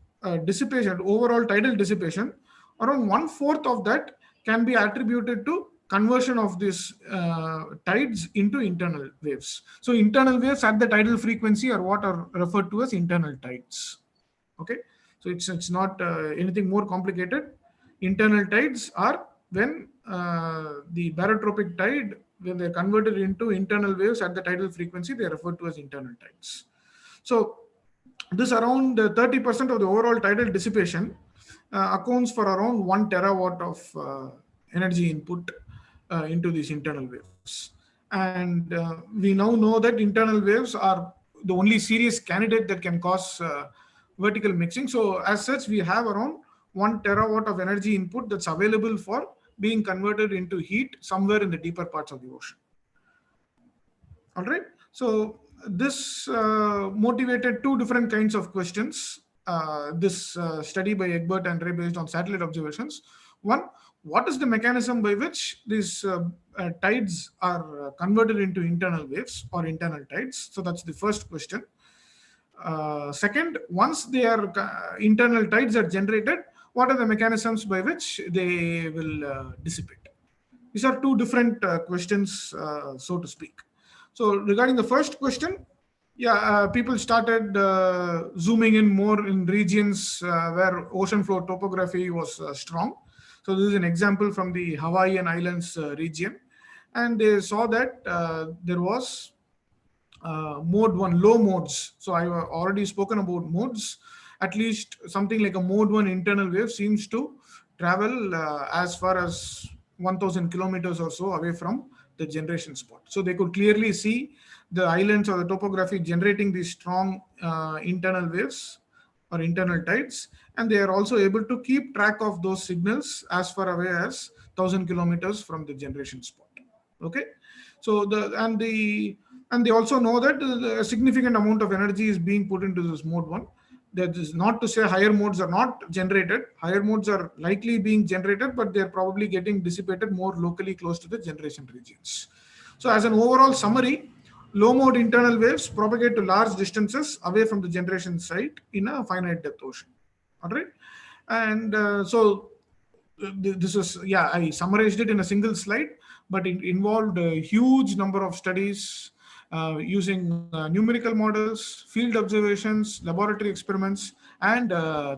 dissipation, overall tidal dissipation, around 1/4 of that can be attributed to conversion of these tides into internal waves. So internal waves at the tidal frequency are what are referred to as internal tides. Okay, so it's not anything more complicated. Internal tides are when the barotropic tide, when they're converted into internal waves at the tidal frequency, they are referred to as internal tides. So this around 30% of the overall tidal dissipation accounts for around 1 terawatt of energy input into these internal waves. And we now know that internal waves are the only serious candidate that can cause vertical mixing. So as such, we have around 1 terawatt of energy input that's available for being converted into heat somewhere in the deeper parts of the ocean. All right. So this motivated two different kinds of questions. This study by Egbert and Ray based on satellite observations. One, what is the mechanism by which these tides are converted into internal waves or internal tides? So that's the first question. Second, once they are internal tides are generated, what are the mechanisms by which they will dissipate? These are two different questions, so to speak. So regarding the first question, people started zooming in more in regions where ocean floor topography was strong. So this is an example from the Hawaiian Islands region. And they saw that there was mode 1, low modes. So I've already spoken about modes. At least something like a mode 1 internal wave seems to travel as far as 1,000 kilometers or so away from the generation spot. So they could clearly see the islands or the topography generating these strong internal waves or internal tides, and they are also able to keep track of those signals as far away as 1,000 kilometers from the generation spot. Okay, so they also know that a significant amount of energy is being put into this mode 1. That is not to say higher modes are not generated. Higher modes are likely being generated, but they're probably getting dissipated more locally close to the generation regions. So as an overall summary, low mode internal waves propagate to large distances away from the generation site in a finite depth ocean. All right. And so this is, I summarized it in a single slide, but it involved a huge number of studies using numerical models, field observations, laboratory experiments, and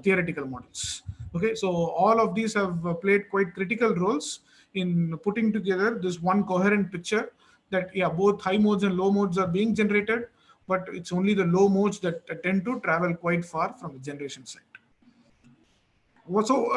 theoretical models. Okay, so all of these have played quite critical roles in putting together this one coherent picture that both high modes and low modes are being generated, but it's only the low modes that tend to travel quite far from the generation site. So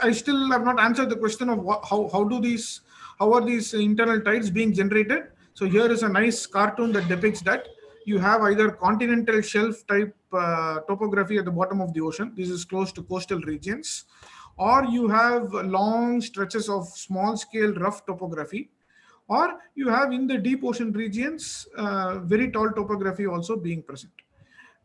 I still have not answered the question of how are these internal tides being generated. So here is a nice cartoon that depicts that. You have either continental shelf type topography at the bottom of the ocean. This is close to coastal regions. Or you have long stretches of small scale rough topography. Or you have in the deep ocean regions, very tall topography also being present.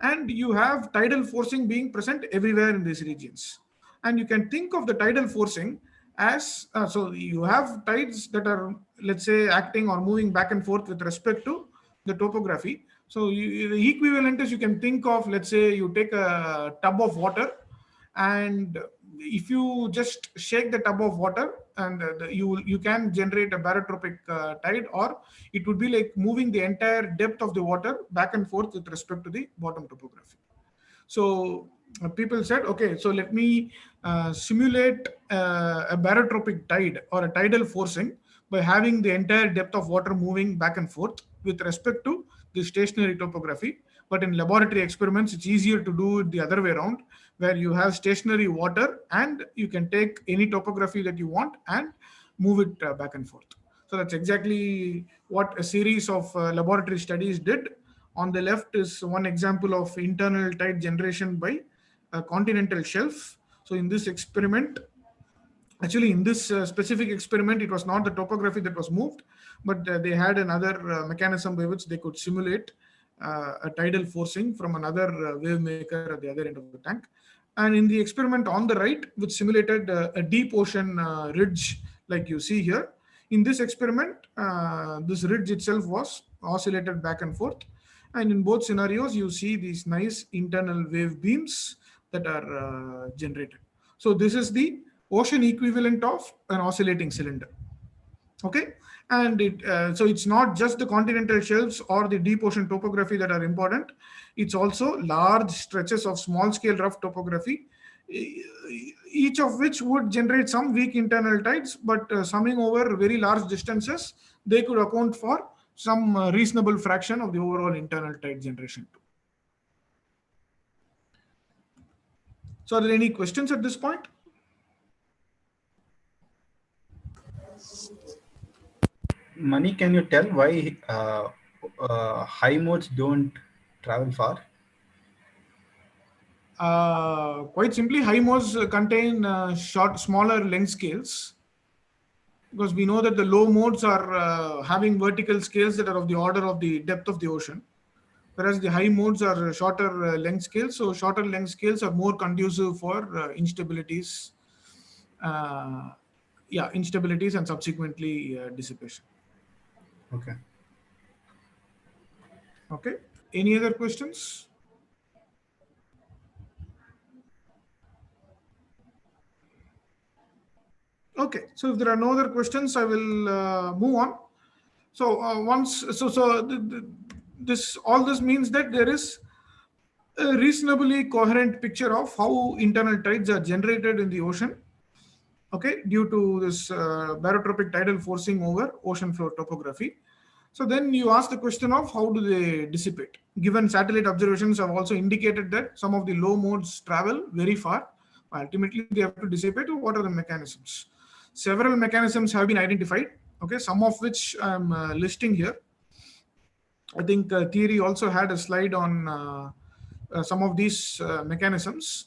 And you have tidal forcing being present everywhere in these regions. And you can think of the tidal forcing as, so you have tides that are, let's say, acting or moving back and forth with respect to the topography. So the equivalent is, you can think of, let's say, you take a tub of water, and if you just shake the tub of water, and you can generate a barotropic tide, or it would be like moving the entire depth of the water back and forth with respect to the bottom topography. So people said, okay, so let me simulate a barotropic tide or a tidal forcing by having the entire depth of water moving back and forth with respect to the stationary topography. But in laboratory experiments, it's easier to do it the other way around, where you have stationary water and you can take any topography that you want and move it back and forth. So that's exactly what a series of laboratory studies did. On the left is one example of internal tide generation by a continental shelf. So in this experiment, actually in this specific experiment, it was not the topography that was moved, but they had another mechanism by which they could simulate a tidal forcing from another wave maker at the other end of the tank. And in the experiment on the right, which simulated a deep ocean ridge like you see here, in this experiment, this ridge itself was oscillated back and forth. And in both scenarios, you see these nice internal wave beams that are generated. So this is the ocean equivalent of an oscillating cylinder. Okay, and so it's not just the continental shelves or the deep ocean topography that are important. It's also large stretches of small scale rough topography, each of which would generate some weak internal tides, but summing over very large distances, they could account for some reasonable fraction of the overall internal tide generation too. So are there any questions at this point? Mani, can you tell why high modes don't travel far? Quite simply, high modes contain smaller length scales, because we know that the low modes are having vertical scales that are of the order of the depth of the ocean, whereas the high modes are shorter length scales. So shorter length scales are more conducive for instabilities, instabilities and subsequently dissipation. Okay. Okay. Any other questions? Okay. So if there are no other questions, I will move on. So all this means that there is a reasonably coherent picture of how internal tides are generated in the ocean. Okay, due to this barotropic tidal forcing over ocean floor topography. So then you ask the question of how do they dissipate? Given satellite observations have also indicated that some of the low modes travel very far. Ultimately, they have to dissipate. What are the mechanisms? Several mechanisms have been identified. Okay, some of which I'm listing here. I think Thierry also had a slide on some of these mechanisms.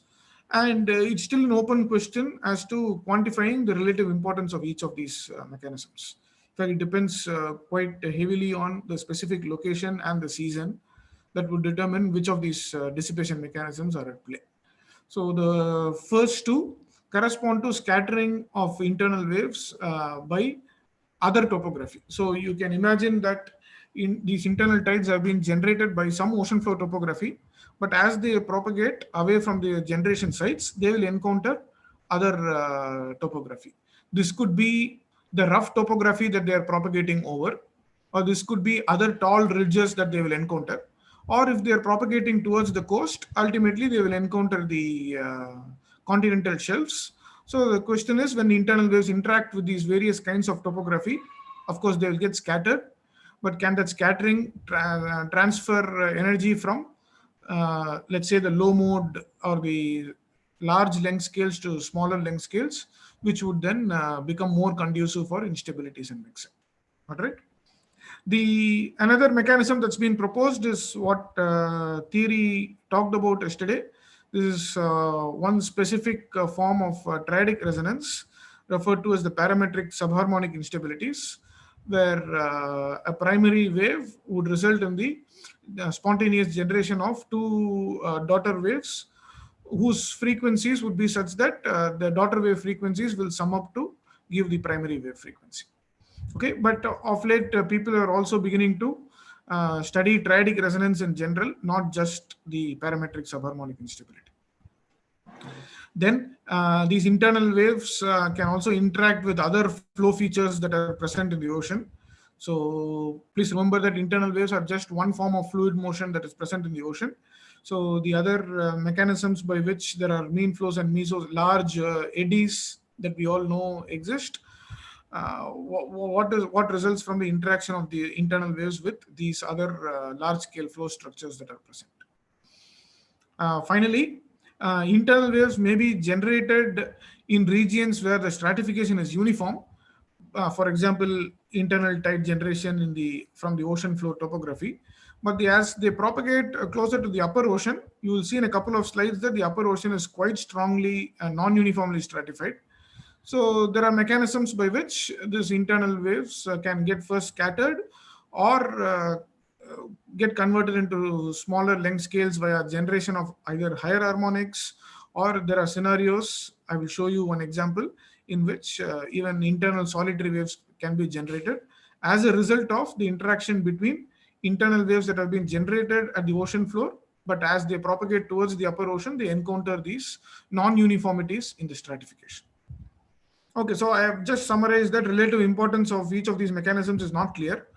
And it's still an open question as to quantifying the relative importance of each of these mechanisms. In fact, it depends quite heavily on the specific location and the season that would determine which of these dissipation mechanisms are at play. So the first two correspond to scattering of internal waves by other topography. So you can imagine that these internal tides have been generated by some ocean floor topography, but as they propagate away from the generation sites, they will encounter other topography. This could be the rough topography that they are propagating over, or this could be other tall ridges that they will encounter. Or if they are propagating towards the coast, ultimately they will encounter the continental shelves. So the question is, when the internal waves interact with these various kinds of topography, of course they will get scattered, but can that scattering transfer energy from, let's say, the low mode or the large length scales to smaller length scales, which would then become more conducive for instabilities and mixing. All right. Another mechanism that's been proposed is what Thierry talked about yesterday. This is one specific form of triadic resonance referred to as the parametric subharmonic instabilities, where a primary wave would result in the spontaneous generation of two daughter waves whose frequencies would be such that the daughter wave frequencies will sum up to give the primary wave frequency. Okay, but of late people are also beginning to study triadic resonance in general, not just the parametric subharmonic instability. Then these internal waves can also interact with other flow features that are present in the ocean. So please remember that internal waves are just one form of fluid motion that is present in the ocean. So the other mechanisms by which there are mean flows and mesos, large eddies that we all know exist, what results from the interaction of the internal waves with these other large-scale flow structures that are present. Finally, internal waves may be generated in regions where the stratification is uniform. For example, internal tide generation from the ocean floor topography. But as they propagate closer to the upper ocean, you will see in a couple of slides that the upper ocean is quite strongly non-uniformly stratified. So there are mechanisms by which these internal waves can get first scattered or get converted into smaller length scales via generation of either higher harmonics or there are scenarios. I will show you one example in which even internal solitary waves can be generated as a result of the interaction between internal waves that have been generated at the ocean floor, but as they propagate towards the upper ocean, they encounter these non-uniformities in the stratification. Okay, so I have just summarized that relative importance of each of these mechanisms is not clear.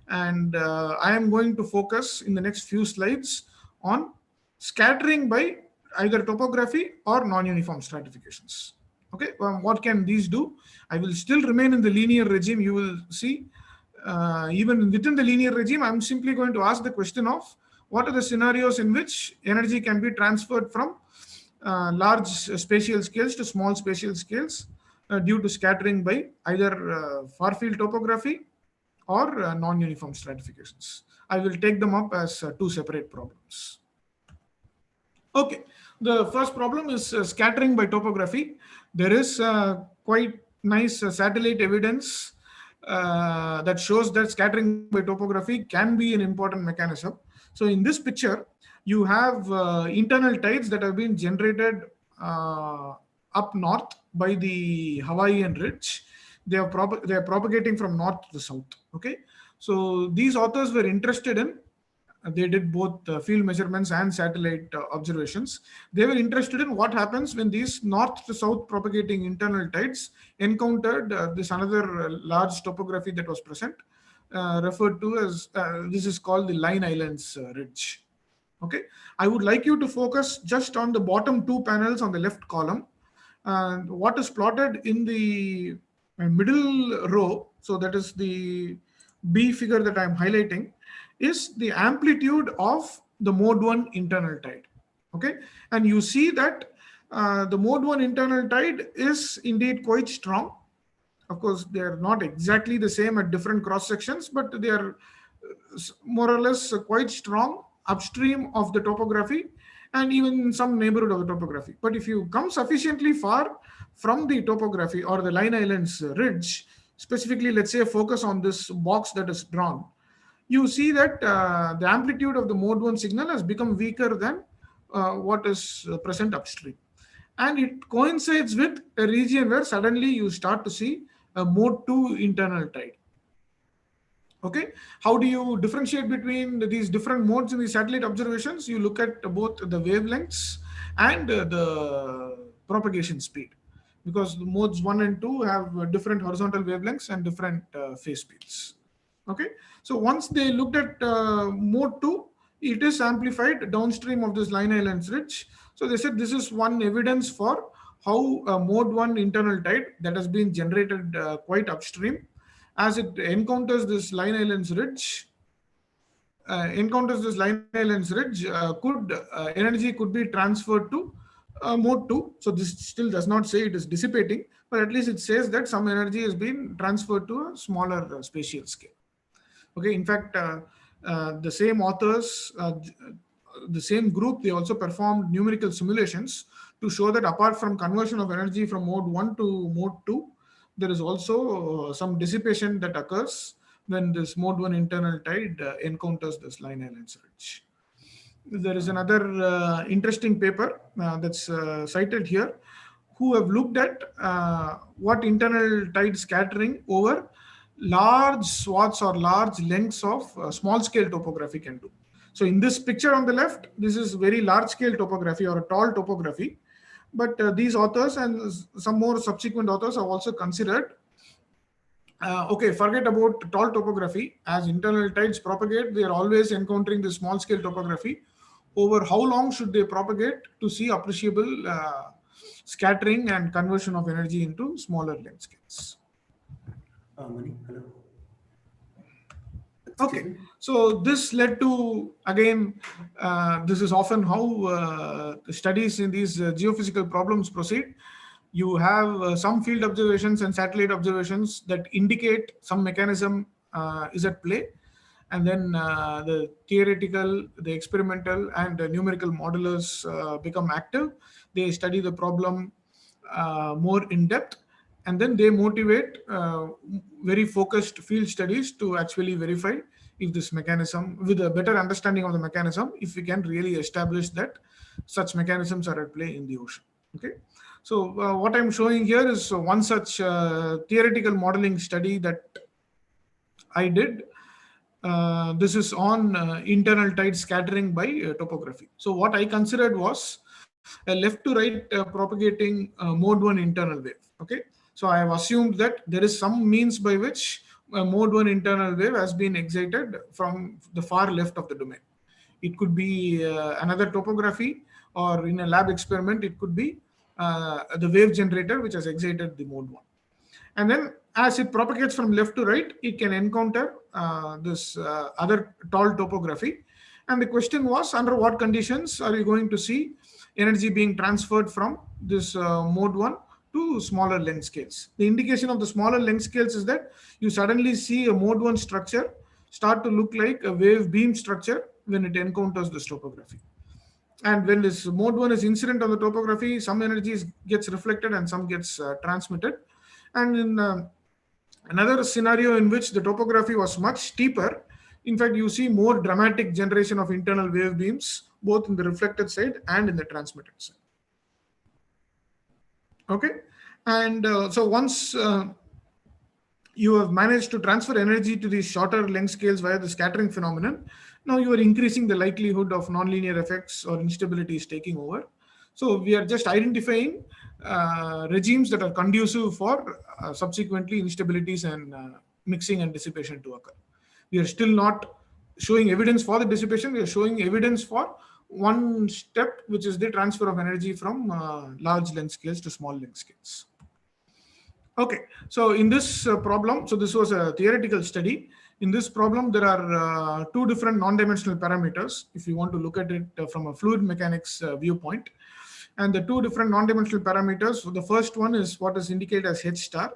And I am going to focus in the next few slides on scattering by either topography or non-uniform stratifications. Okay, what can these do? I will still remain in the linear regime. You will see even within the linear regime, I'm simply going to ask the question of what are the scenarios in which energy can be transferred from large spatial scales to small spatial scales due to scattering by either far field topography or non-uniform stratifications. I will take them up as two separate problems. Okay, the first problem is scattering by topography. There is quite nice satellite evidence that shows that scattering by topography can be an important mechanism. So in this picture, you have internal tides that have been generated up north by the Hawaiian ridge. They are propagating from north to south. Okay, so these authors were interested in. They did both field measurements and satellite observations. They were interested in what happens when these north to south propagating internal tides encountered this another large topography that was present, referred to as this is called the Line Islands Ridge. Okay, I would like you to focus just on the bottom two panels on the left column. What is plotted in the middle row, so that is the B figure that I'm highlighting, is the amplitude of the mode 1 internal tide. Okay, and you see that the mode 1 internal tide is indeed quite strong. Of course, they are not exactly the same at different cross sections, but they are more or less quite strong upstream of the topography and even in some neighborhood of the topography. But if you come sufficiently far from the topography or the Line Islands Ridge, specifically, let's say focus on this box that is drawn, you see that the amplitude of the mode 1 signal has become weaker than what is present upstream. And it coincides with a region where suddenly you start to see a mode 2 internal tide. Okay, how do you differentiate between these different modes in the satellite observations? You look at both the wavelengths and the propagation speed, because the modes 1 and 2 have different horizontal wavelengths and different phase speeds. Okay, so once they looked at mode 2, it is amplified downstream of this Line Islands Ridge. So they said this is one evidence for how mode 1 internal tide that has been generated quite upstream, as it encounters this Line Islands Ridge, energy could be transferred to mode 2. So this still does not say it is dissipating, but at least it says that some energy has been transferred to a smaller spatial scale. Okay, in fact, the same authors, the same group, they also performed numerical simulations to show that apart from conversion of energy from mode 1 to mode 2, there is also some dissipation that occurs when this mode 1 internal tide encounters this Line Islands Ridge. There is another interesting paper that's cited here, who have looked at what internal tide scattering over large swaths or large lengths of small scale topography can do. So in this picture on the left, this is very large scale topography or a tall topography. But these authors and some more subsequent authors have also considered, okay, forget about tall topography. As internal tides propagate, they are always encountering the small scale topography. Over how long should they propagate to see appreciable scattering and conversion of energy into smaller length scales? Mani, hello. Okay, so this led to, again, this is often how the studies in these geophysical problems proceed. You have some field observations and satellite observations that indicate some mechanism is at play. And then the theoretical, the experimental, and the numerical modelers become active. They study the problem more in depth. And then they motivate very focused field studies to actually verify if this mechanism, with a better understanding of the mechanism, if we can really establish that such mechanisms are at play in the ocean. Okay, so what I'm showing here is one such theoretical modeling study that I did. This is on internal tide scattering by topography. So what I considered was a left to right propagating mode 1 internal wave. Okay, so I have assumed that there is some means by which a mode 1 internal wave has been excited from the far left of the domain. It could be another topography, or in a lab experiment, it could be the wave generator which has excited the mode 1. And then as it propagates from left to right, it can encounter this other tall topography. And the question was, under what conditions are you going to see energy being transferred from this mode 1 to smaller length scales? The indication of the smaller length scales is that you suddenly see a mode 1 structure start to look like a wave beam structure when it encounters this topography. And when this mode 1 is incident on the topography, some energy gets reflected and some gets transmitted. And in another scenario in which the topography was much steeper, in fact, you see more dramatic generation of internal wave beams, both in the reflected side and in the transmitted side. Okay, and so once you have managed to transfer energy to these shorter length scales via the scattering phenomenon, now you are increasing the likelihood of nonlinear effects or instabilities taking over. So we are just identifying regimes that are conducive for subsequently instabilities and mixing and dissipation to occur. We are still not showing evidence for the dissipation. We are showing evidence for one step, which is the transfer of energy from large length scales to small length scales. Okay, so in this problem, so this was a theoretical study. In this problem, there are two different non-dimensional parameters, if you want to look at it from a fluid mechanics viewpoint. And the two different non-dimensional parameters, so the first one is what is indicated as H star,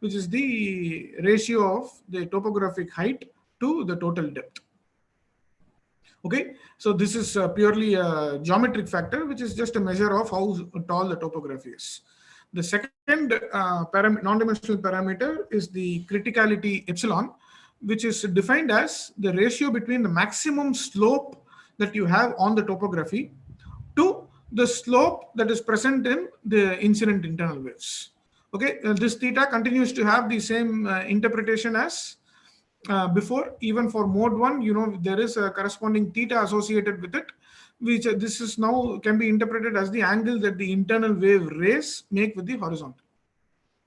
which is the ratio of the topographic height to the total depth. Okay, so this is purely a geometric factor, which is just a measure of how tall the topography is. The second non-dimensional parameter is the criticality epsilon, which is defined as the ratio between the maximum slope that you have on the topography to the slope that is present in the incident internal waves. Okay, this theta continues to have the same interpretation as before. Even for mode 1, you know, there is a corresponding theta associated with it, which this is now can be interpreted as the angle that the internal wave rays make with the horizontal.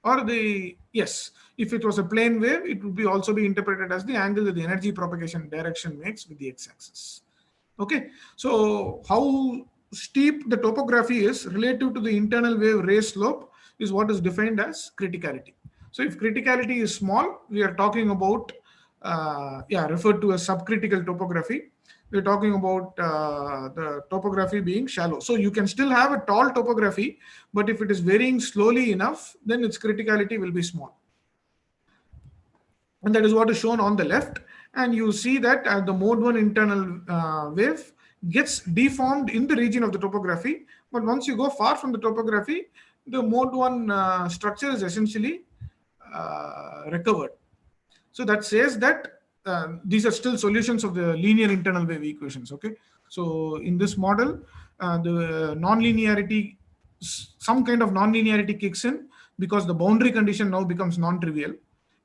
Or the, yes, if it was a plane wave, it would be also be interpreted as the angle that the energy propagation direction makes with the x-axis. Okay, so how steep the topography is relative to the internal wave ray slope is what is defined as criticality. So if criticality is small, we are talking about referred to as subcritical topography. We're talking about the topography being shallow. So you can still have a tall topography, but if it is varying slowly enough, then its criticality will be small. And that is what is shown on the left. And you see that the mode 1 internal wave gets deformed in the region of the topography. But once you go far from the topography, the mode 1 structure is essentially recovered. So that says that these are still solutions of the linear internal wave equations. Okay, so in this model, the nonlinearity, some kind of nonlinearity kicks in because the boundary condition now becomes non-trivial.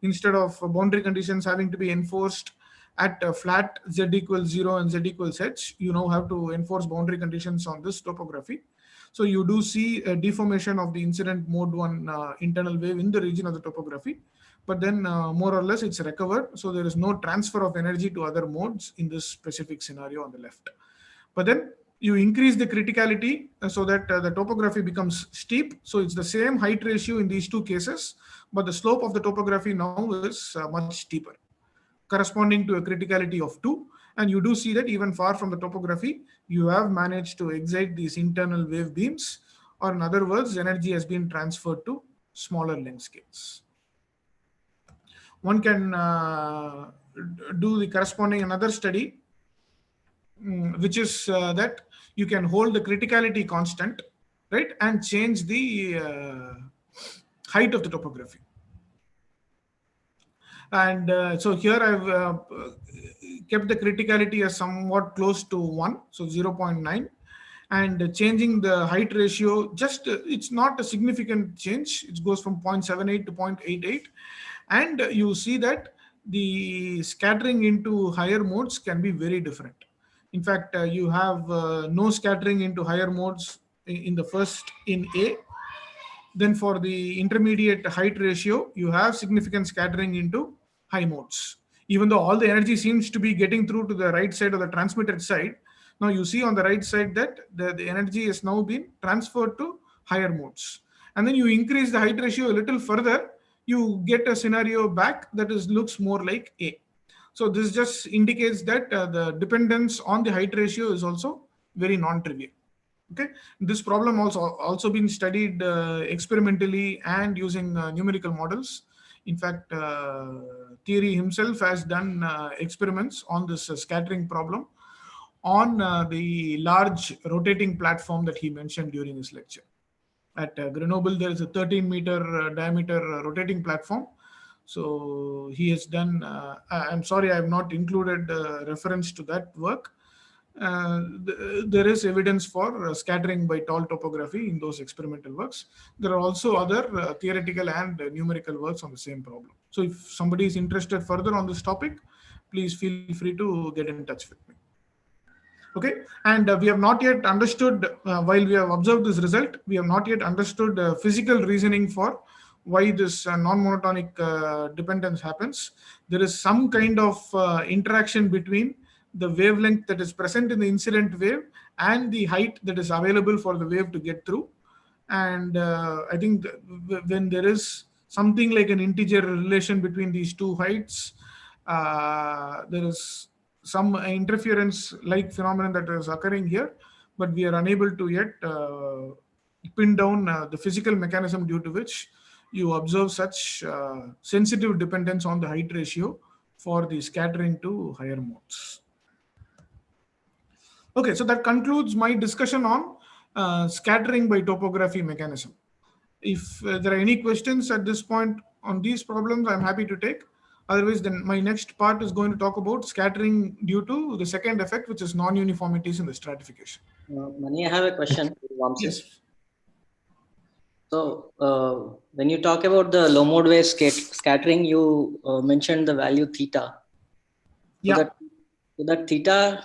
Instead of boundary conditions having to be enforced at flat z equals 0 and z equals h, you now have to enforce boundary conditions on this topography. So you do see a deformation of the incident mode 1 internal wave in the region of the topography. But then more or less it's recovered. So there is no transfer of energy to other modes in this specific scenario on the left. But then you increase the criticality so that the topography becomes steep. So it's the same height ratio in these two cases, but the slope of the topography now is much steeper, corresponding to a criticality of 2. And you do see that even far from the topography, you have managed to excite these internal wave beams, or in other words, energy has been transferred to smaller length scales. One can do the corresponding another study, which is that you can hold the criticality constant, right, and change the height of the topography. And so here I've kept the criticality as somewhat close to 1, so 0.9. and changing the height ratio, just it's not a significant change. It goes from 0.78 to 0.88, and you see that the scattering into higher modes can be very different. In fact, you have no scattering into higher modes in the first in A. Then for the intermediate height ratio, you have significant scattering into high modes. Even though all the energy seems to be getting through to the right side of the transmitted side, now you see on the right side that the energy has now been transferred to higher modes. And then you increase the height ratio a little further, you get a scenario back that looks more like A. So this just indicates that the dependence on the height ratio is also very non-trivial. Okay, this problem also been studied experimentally and using numerical models. In fact, Thierry himself has done experiments on this scattering problem on the large rotating platform that he mentioned during his lecture. At Grenoble, there is a 13-meter diameter rotating platform. So he has done, I'm sorry, I have not included reference to that work. There is evidence for scattering by tall topography in those experimental works. There are also other theoretical and numerical works on the same problem. So if somebody is interested further on this topic, please feel free to get in touch with me. Okay, and we have not yet understood, while we have observed this result, we have not yet understood physical reasoning for why this non-monotonic dependence happens. There is some kind of interaction between the wavelength that is present in the incident wave and the height that is available for the wave to get through. And I think when there is something like an integer relation between these two heights, there is some interference like phenomenon that is occurring here, but we are unable to yet pin down the physical mechanism due to which you observe such sensitive dependence on the height ratio for the scattering to higher modes. Okay, so that concludes my discussion on scattering by topography mechanism. If there are any questions at this point on these problems, I'm happy to take. Otherwise, then my next part is going to talk about scattering due to the second effect, which is non-uniformities in the stratification. Mani, I have a question. Yes. So when you talk about the low mode wave scattering, you mentioned the value theta. Yeah. So that theta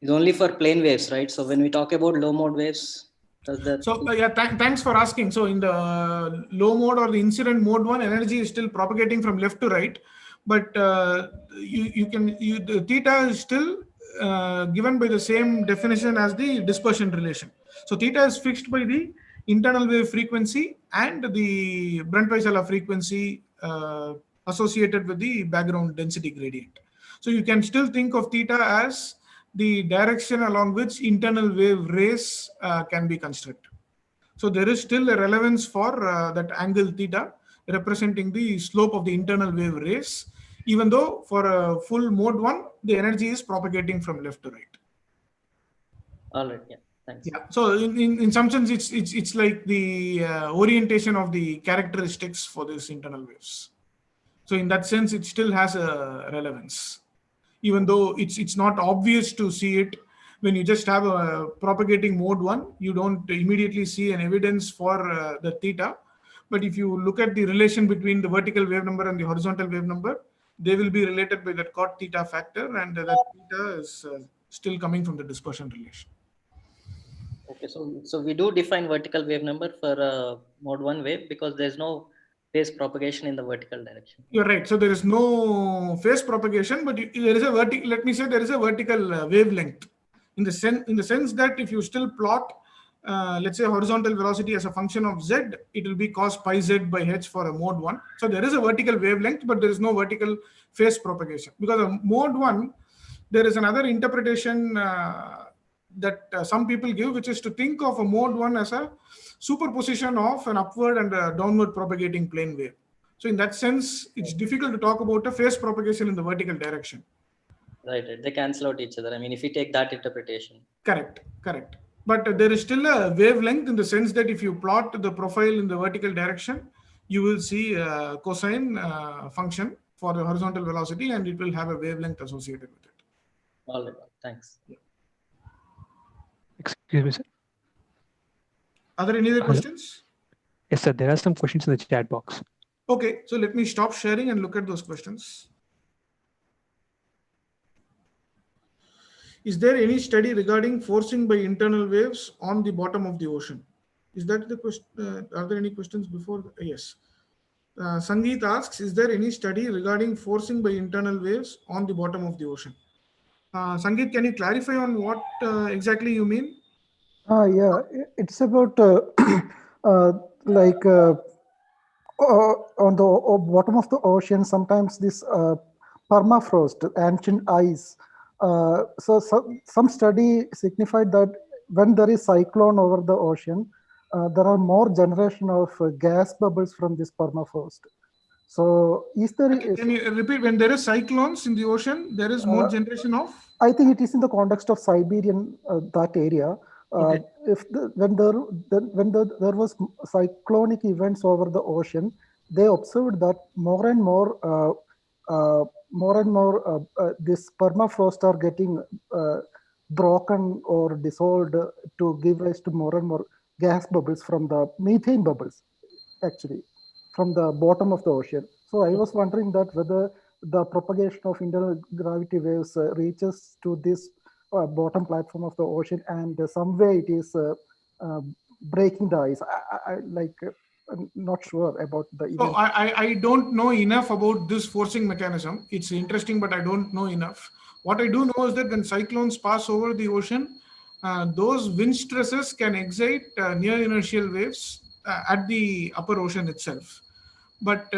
is only for plane waves, right? So when we talk about low mode waves, does that? So yeah, thanks for asking. So in the low mode or the incident mode one, energy is still propagating from left to right, but the theta is still given by the same definition as the dispersion relation. So theta is fixed by the internal wave frequency and the Brunt-Väisälä frequency associated with the background density gradient. So you can still think of theta as the direction along which internal wave rays can be constructed. So there is still a relevance for that angle theta representing the slope of the internal wave rays, even though for a full mode one, the energy is propagating from left to right. All right, yeah, thanks. Yeah, so in some sense, it's like the orientation of the characteristics for these internal waves. So in that sense, it still has a relevance, even though it's not obvious to see it. When you just have a propagating mode one, you don't immediately see an evidence for the theta. But if you look at the relation between the vertical wave number and the horizontal wave number, they will be related by that cot theta factor, and that theta is still coming from the dispersion relation. Okay, so we do define vertical wave number for mode one wave because there's no phase propagation in the vertical direction. You're right. So there is no phase propagation, but there is a vertical. Let me say there is a vertical wavelength. In the sense that if you still plot, let's say horizontal velocity as a function of z, it will be cos pi z by h for a mode one. So there is a vertical wavelength, but there is no vertical phase propagation. Because of mode one, there is another interpretation that some people give, which is to think of a mode one as a superposition of an upward and a downward propagating plane wave. So in that sense, it's difficult to talk about a phase propagation in the vertical direction. Right, they cancel out each other. I mean, if you take that interpretation. Correct. But there is still a wavelength in the sense that if you plot the profile in the vertical direction, you will see a cosine function for the horizontal velocity, and it will have a wavelength associated with it. All right, thanks. Yeah. Excuse me, sir. Are there any other Hello? questions? Yes, sir. There are some questions in the chat box. Okay, so let me stop sharing and look at those questions. Is there any study regarding forcing by internal waves on the bottom of the ocean? Is that the question? Are there any questions before? Yes. Sangeet asks, is there any study regarding forcing by internal waves on the bottom of the ocean? Sangeet, can you clarify on what exactly you mean? Yeah, it's about like on the bottom of the ocean, sometimes this permafrost, ancient ice. So some study signified that when there is cyclone over the ocean, there are more generation of gas bubbles from this permafrost. So is there? Can you repeat? When there is cyclones in the ocean, there is more generation of? I think it is in the context of Siberian that area. Okay. When there was cyclonic events over the ocean, they observed that more and more this permafrost are getting broken or dissolved to give rise to more and more gas bubbles from the methane bubbles, actually, from the bottom of the ocean. So I was wondering that whether the propagation of internal gravity waves reaches to this bottom platform of the ocean, and some way it is breaking the ice. I'm not sure about the event. So I don't know enough about this forcing mechanism. It's interesting, but I don't know enough. What I do know is that when cyclones pass over the ocean, those wind stresses can excite near inertial waves at the upper ocean itself. But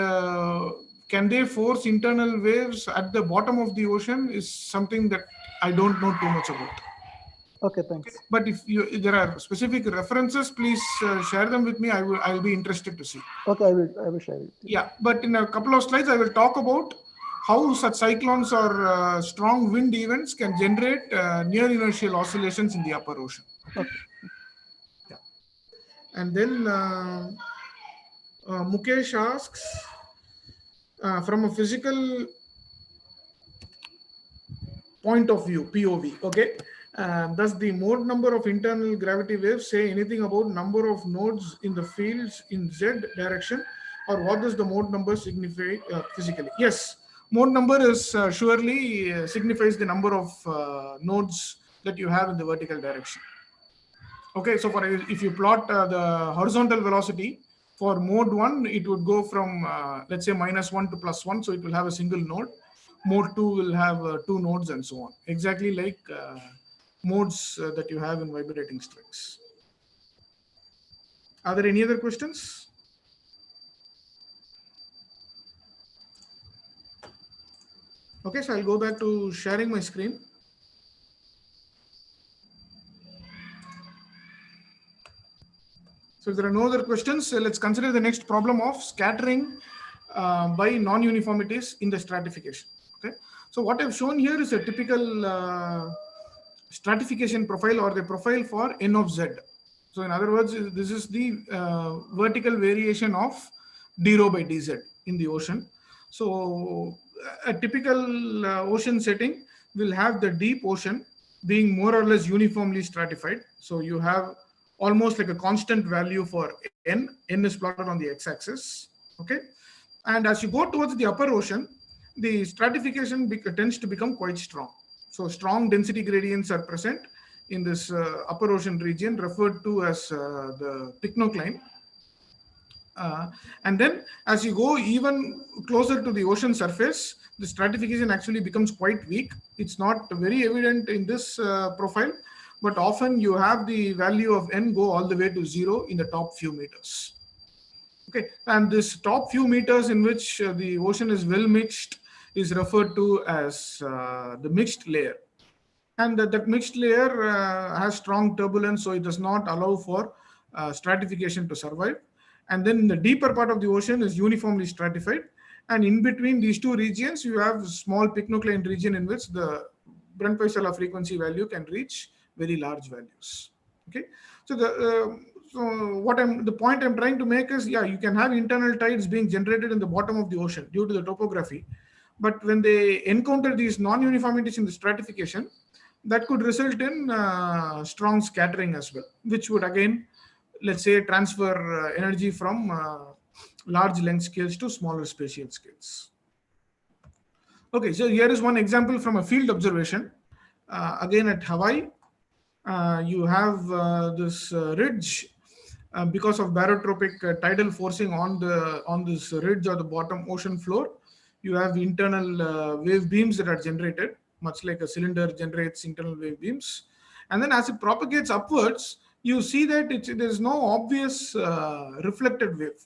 can they force internal waves at the bottom of the ocean is something that I don't know too much about. Okay, thanks. Okay. But if there are specific references, please share them with me. I'll be interested to see. Okay, I will share it. Yeah, but in a couple of slides, I will talk about how such cyclones or strong wind events can generate near inertial oscillations in the upper ocean. Okay. Yeah. And then Mukesh asks, from a physical point of view, POV, okay, does the mode number of internal gravity waves say anything about number of nodes in the fields in Z direction, or what does the mode number signify physically? Yes, mode number is surely signifies the number of nodes that you have in the vertical direction. Okay, so if you plot the horizontal velocity for mode 1, it would go from let's say -1 to +1, so it will have a single node. Mode 2 will have 2 nodes and so on, exactly like modes that you have in vibrating strings. Are there any other questions? Okay, so I'll go back to sharing my screen. So if there are no other questions, let's consider the next problem of scattering by non-uniformities in the stratification. Okay, so what I've shown here is a typical stratification profile, or the profile for n of z. So in other words, this is the vertical variation of d rho by dz in the ocean. So a typical ocean setting will have the deep ocean being more or less uniformly stratified. So you have almost like a constant value for n. N is plotted on the x-axis. Okay, and as you go towards the upper ocean, the stratification tends to become quite strong. So strong density gradients are present in this upper ocean region, referred to as the pycnocline. And then as you go even closer to the ocean surface, the stratification actually becomes quite weak. It's not very evident in this profile, but often you have the value of n go all the way to 0 in the top few meters. Okay, and this top few meters in which the ocean is well mixed is referred to as the mixed layer. And that mixed layer has strong turbulence, so it does not allow for stratification to survive. And then the deeper part of the ocean is uniformly stratified. And in between these two regions, you have small pycnocline region in which the Brunt-Väisälä frequency value can reach very large values. Okay, so the point I'm trying to make is, yeah, you can have internal tides being generated in the bottom of the ocean due to the topography, but when they encounter these non-uniformities in the stratification, that could result in strong scattering as well, which would again, let's say, transfer energy from large length scales to smaller spatial scales. Okay, so here is one example from a field observation. Again at Hawaii, you have this ridge because of barotropic tidal forcing on this ridge or the bottom ocean floor. You have internal wave beams that are generated, much like a cylinder generates internal wave beams. And then as it propagates upwards, you see that there's no obvious reflected wave,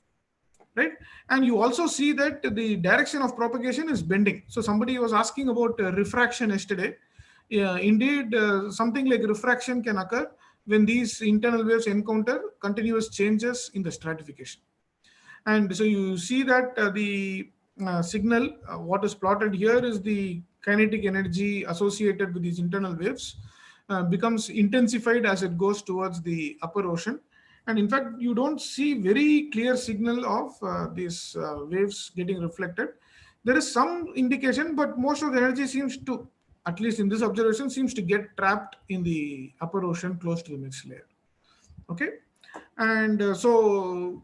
right? And you also see that the direction of propagation is bending. So somebody was asking about refraction yesterday. Indeed, something like refraction can occur when these internal waves encounter continuous changes in the stratification. And so you see that the signal, what is plotted here is the kinetic energy associated with these internal waves becomes intensified as it goes towards the upper ocean. And in fact, you don't see very clear signal of these waves getting reflected. There is some indication, but most of the energy seems to, at least in this observation, seems to get trapped in the upper ocean close to the mixed layer. Okay, and so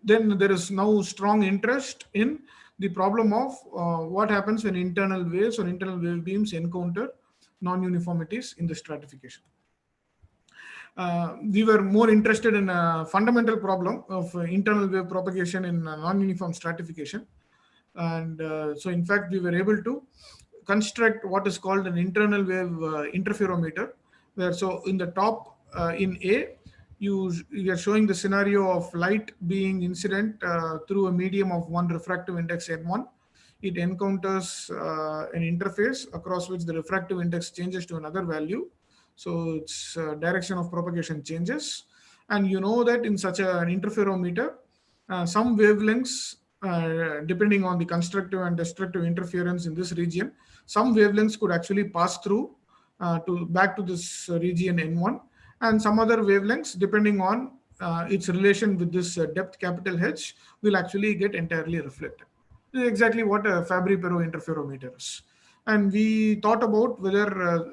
then there is now strong interest in the problem of what happens when internal waves or internal wave beams encounter non-uniformities in the stratification. We were more interested in a fundamental problem of internal wave propagation in non-uniform stratification. And so in fact, we were able to construct what is called an internal wave interferometer, where so in the top in A, you are showing the scenario of light being incident through a medium of one refractive index N1. It encounters an interface across which the refractive index changes to another value. So its direction of propagation changes. And you know that in such an interferometer, some wavelengths, depending on the constructive and destructive interference in this region, some wavelengths could actually pass through back to this region N1, and some other wavelengths, depending on its relation with this depth capital H, will actually get entirely reflected. This is exactly what a Fabry-Perot interferometer is. And we thought about whether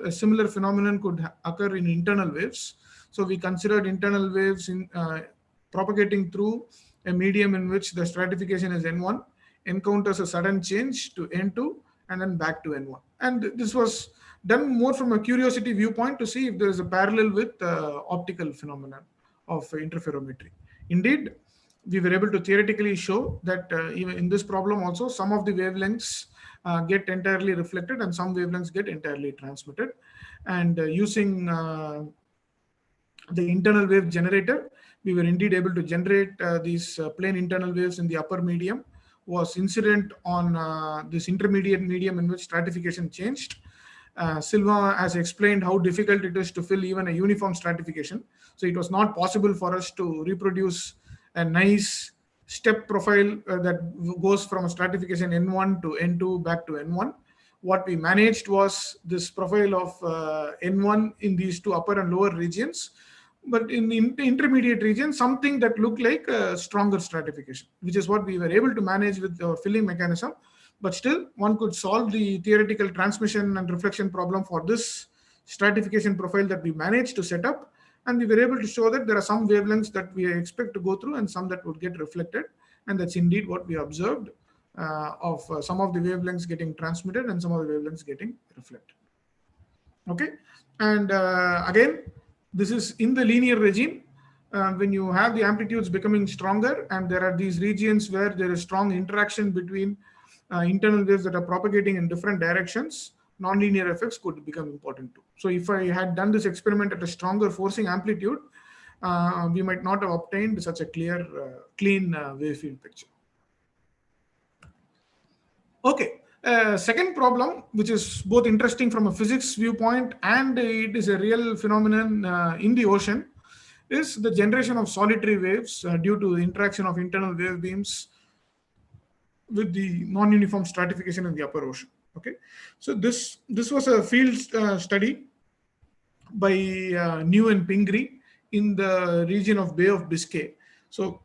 a similar phenomenon could occur in internal waves. So we considered internal waves in propagating through a medium in which the stratification is N1, encounters a sudden change to N2, and then back to N1. And this was done more from a curiosity viewpoint to see if there is a parallel with optical phenomenon of interferometry. Indeed, we were able to theoretically show that even in this problem also, some of the wavelengths get entirely reflected and some wavelengths get entirely transmitted. And using the internal wave generator, we were indeed able to generate these plane internal waves in the upper medium, was incident on this intermediate medium in which stratification changed. Silva has explained how difficult it is to fill even a uniform stratification. So it was not possible for us to reproduce a nice step profile that goes from a stratification N1 to N2 back to N1. What we managed was this profile of N1 in these two upper and lower regions, but in the intermediate region, something that looked like a stronger stratification, which is what we were able to manage with our filling mechanism. But still, one could solve the theoretical transmission and reflection problem for this stratification profile that we managed to set up. And we were able to show that there are some wavelengths that we expect to go through and some that would get reflected. And that's indeed what we observed of some of the wavelengths getting transmitted and some of the wavelengths getting reflected. Okay. And again, this is in the linear regime. When you have the amplitudes becoming stronger and there are these regions where there is strong interaction between internal waves that are propagating in different directions, nonlinear effects could become important too. So if I had done this experiment at a stronger forcing amplitude, we might not have obtained such a clear, clean wave field picture. Okay, second problem, which is both interesting from a physics viewpoint and it is a real phenomenon in the ocean, is the generation of solitary waves due to the interaction of internal wave beams with the non-uniform stratification in the upper ocean. Okay, so this was a field study by New and Pingree in the region of Bay of Biscay. So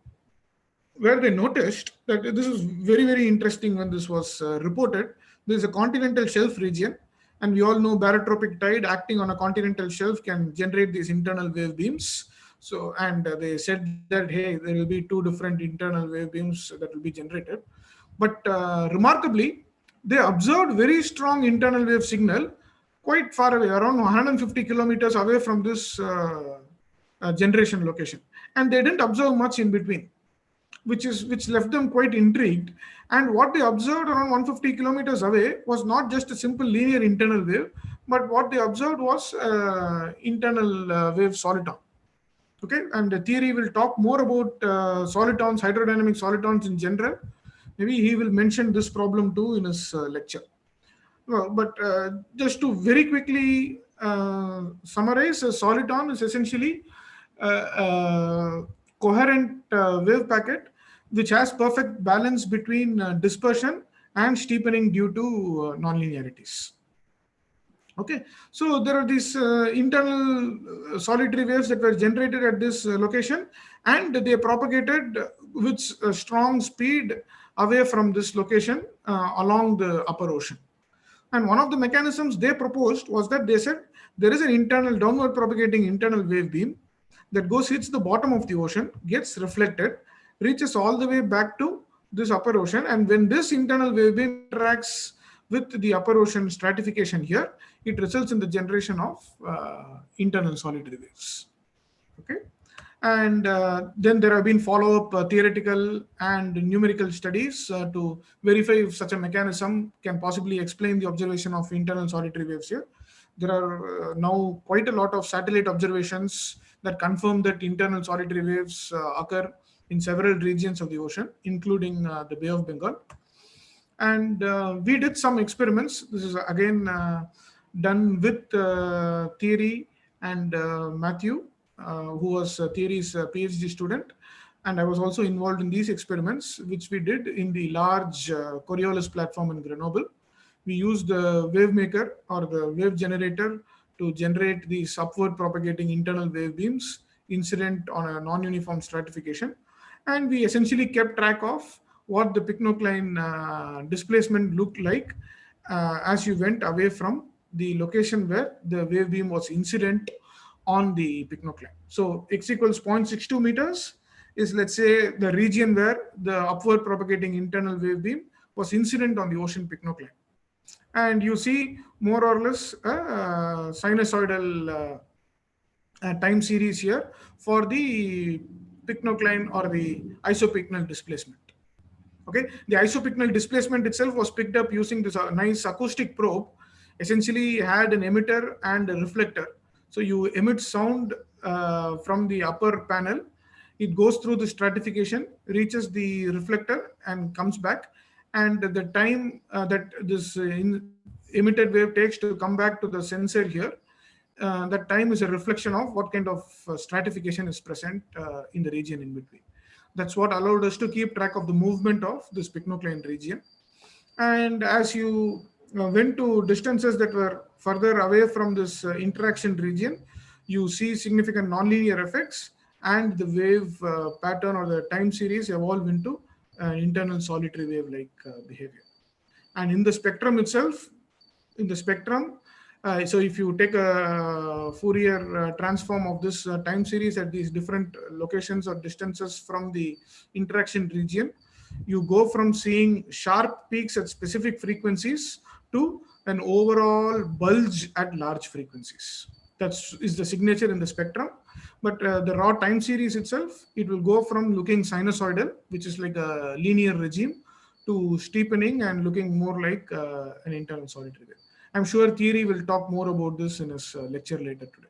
where they noticed that this is very, very interesting when this was reported. There is a continental shelf region And we all know barotropic tide acting on a continental shelf can generate these internal wave beams. So, and they said that, hey, there will be 2 different internal wave beams that will be generated. But remarkably, they observed very strong internal wave signal quite far away, around 150 kilometers away from this generation location. And they didn't observe much in between, which left them quite intrigued. And what they observed around 150 kilometers away was not just a simple linear internal wave, but what they observed was internal wave soliton. Okay, and the theory will talk more about solitons, hydrodynamic solitons in general. Maybe he will mention this problem too in his lecture. Well, but just to very quickly summarize, a soliton is essentially a coherent wave packet which has perfect balance between dispersion and steepening due to nonlinearities. Okay, so there are these internal solitary waves that were generated at this location, and they propagated with strong speed away from this location along the upper ocean. And one of the mechanisms they proposed was that they said there is an internal downward propagating internal wave beam that hits the bottom of the ocean, gets reflected, reaches all the way back to this upper ocean. And when this internal wave beam interacts with the upper ocean stratification here, it results in the generation of internal solitary waves. Okay. And then there have been follow-up theoretical and numerical studies to verify if such a mechanism can possibly explain the observation of internal solitary waves here. There are now quite a lot of satellite observations that confirm that internal solitary waves occur in several regions of the ocean, including the Bay of Bengal. And we did some experiments. This is again done with Thierry and Matthew, who was Thierry's PhD student. And I was also involved in these experiments, which we did in the large Coriolis platform in Grenoble. We used the wave maker or the wave generator to generate these upward propagating internal wave beams incident on a non-uniform stratification. And we essentially kept track of what the pycnocline displacement looked like as you went away from the location where the wave beam was incident on the pycnocline. So x equals 0.62 meters is, let's say, the region where the upward propagating internal wave beam was incident on the ocean pycnocline. And you see more or less a sinusoidal time series here for the pycnocline or the isopycnal displacement. Okay, the isopycnal displacement itself was picked up using this nice acoustic probe. Essentially had an emitter and a reflector. So you emit sound from the upper panel. It goes through the stratification, reaches the reflector and comes back. And the time that this emitted wave takes to come back to the sensor here, that time is a reflection of what kind of stratification is present in the region in between. That's what allowed us to keep track of the movement of this pycnocline region. And as you went to distances that were further away from this interaction region, you see significant nonlinear effects, and the wave pattern or the time series evolve into internal solitary wave-like behavior. And in the spectrum itself, so if you take a Fourier transform of this time series at these different locations or distances from the interaction region, you go from seeing sharp peaks at specific frequencies to an overall bulge at large frequencies. That is the signature in the spectrum. But the raw time series itself, it will go from looking sinusoidal, which is like a linear regime, to steepening and looking more like an internal solitary wave. I'm sure Thierry will talk more about this in his lecture later today.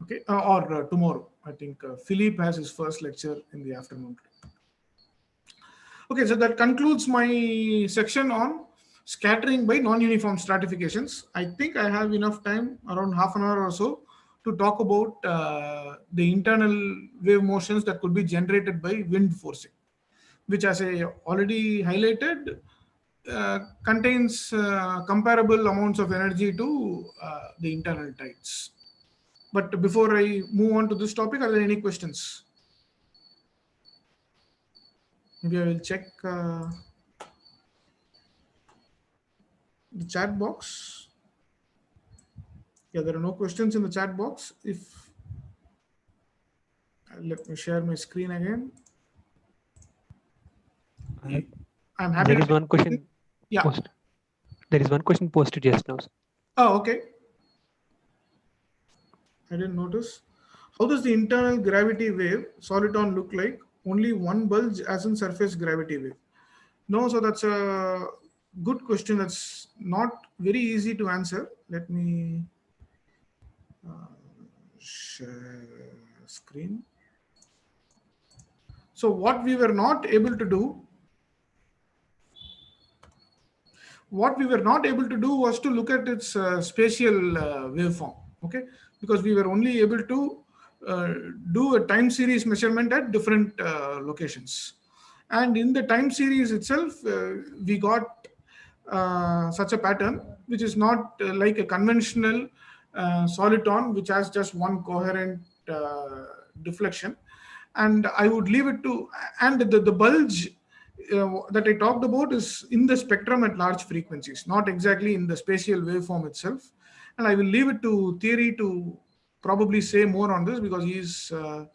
Okay, or tomorrow. I think Philippe has his first lecture in the afternoon today. Okay, so that concludes my section on scattering by non-uniform stratifications. I think I have enough time, around half an hour or so, to talk about the internal wave motions that could be generated by wind forcing, which, as I already highlighted, contains comparable amounts of energy to the internal tides. But before I move on to this topic, are there any questions? Maybe I will check. the chat box. Yeah, there are no questions in the chat box. If let me share my screen again. I'm happy. There is one question. Yeah. Posted. There is one question posted just now. Oh, okay. I didn't notice. How does the internal gravity wave soliton look like? Only one bulge as in surface gravity wave. No, so that's a good question. That's not very easy to answer. Let me share screen. So what we were not able to do was to look at its spatial waveform, okay? Because we were only able to do a time series measurement at different locations. And in the time series itself, we got such a pattern, which is not like a conventional soliton, which has just one coherent deflection. And I would leave it to, and the bulge that I talked about is in the spectrum at large frequencies, not exactly in the spatial waveform itself. And I will leave it to Thierry to probably say more on this, because he's a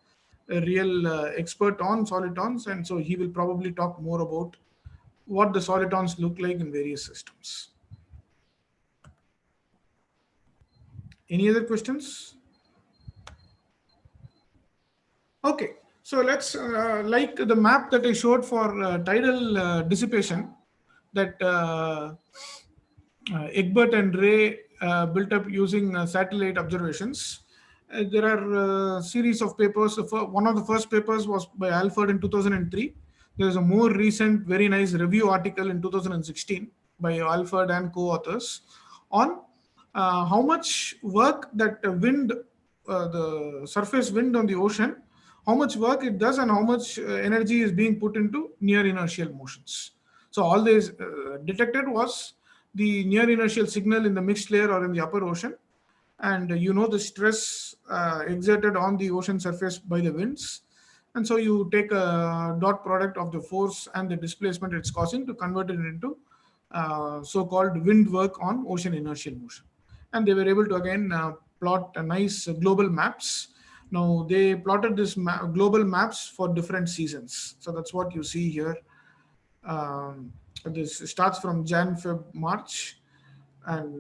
real expert on solitons, and so he will probably talk more about what the solitons look like in various systems. Any other questions? Okay. So let's, like the map that I showed for tidal dissipation, that Egbert and Ray built up using satellite observations. There are a series of papers. One of the first papers was by Alford in 2003. There is a more recent, very nice review article in 2016 by Alford and co-authors on how much work that wind, the surface wind on the ocean, how much work it does and how much energy is being put into near inertial motions. So all they detected was the near inertial signal in the mixed layer or in the upper ocean. And you know the stress exerted on the ocean surface by the winds. And so you take a dot product of the force and the displacement it's causing to convert it into so-called wind work on ocean inertial motion. And they were able to again plot a nice global maps. Now they plotted this global maps for different seasons. So that's what you see here. This starts from Jan, Feb, March, and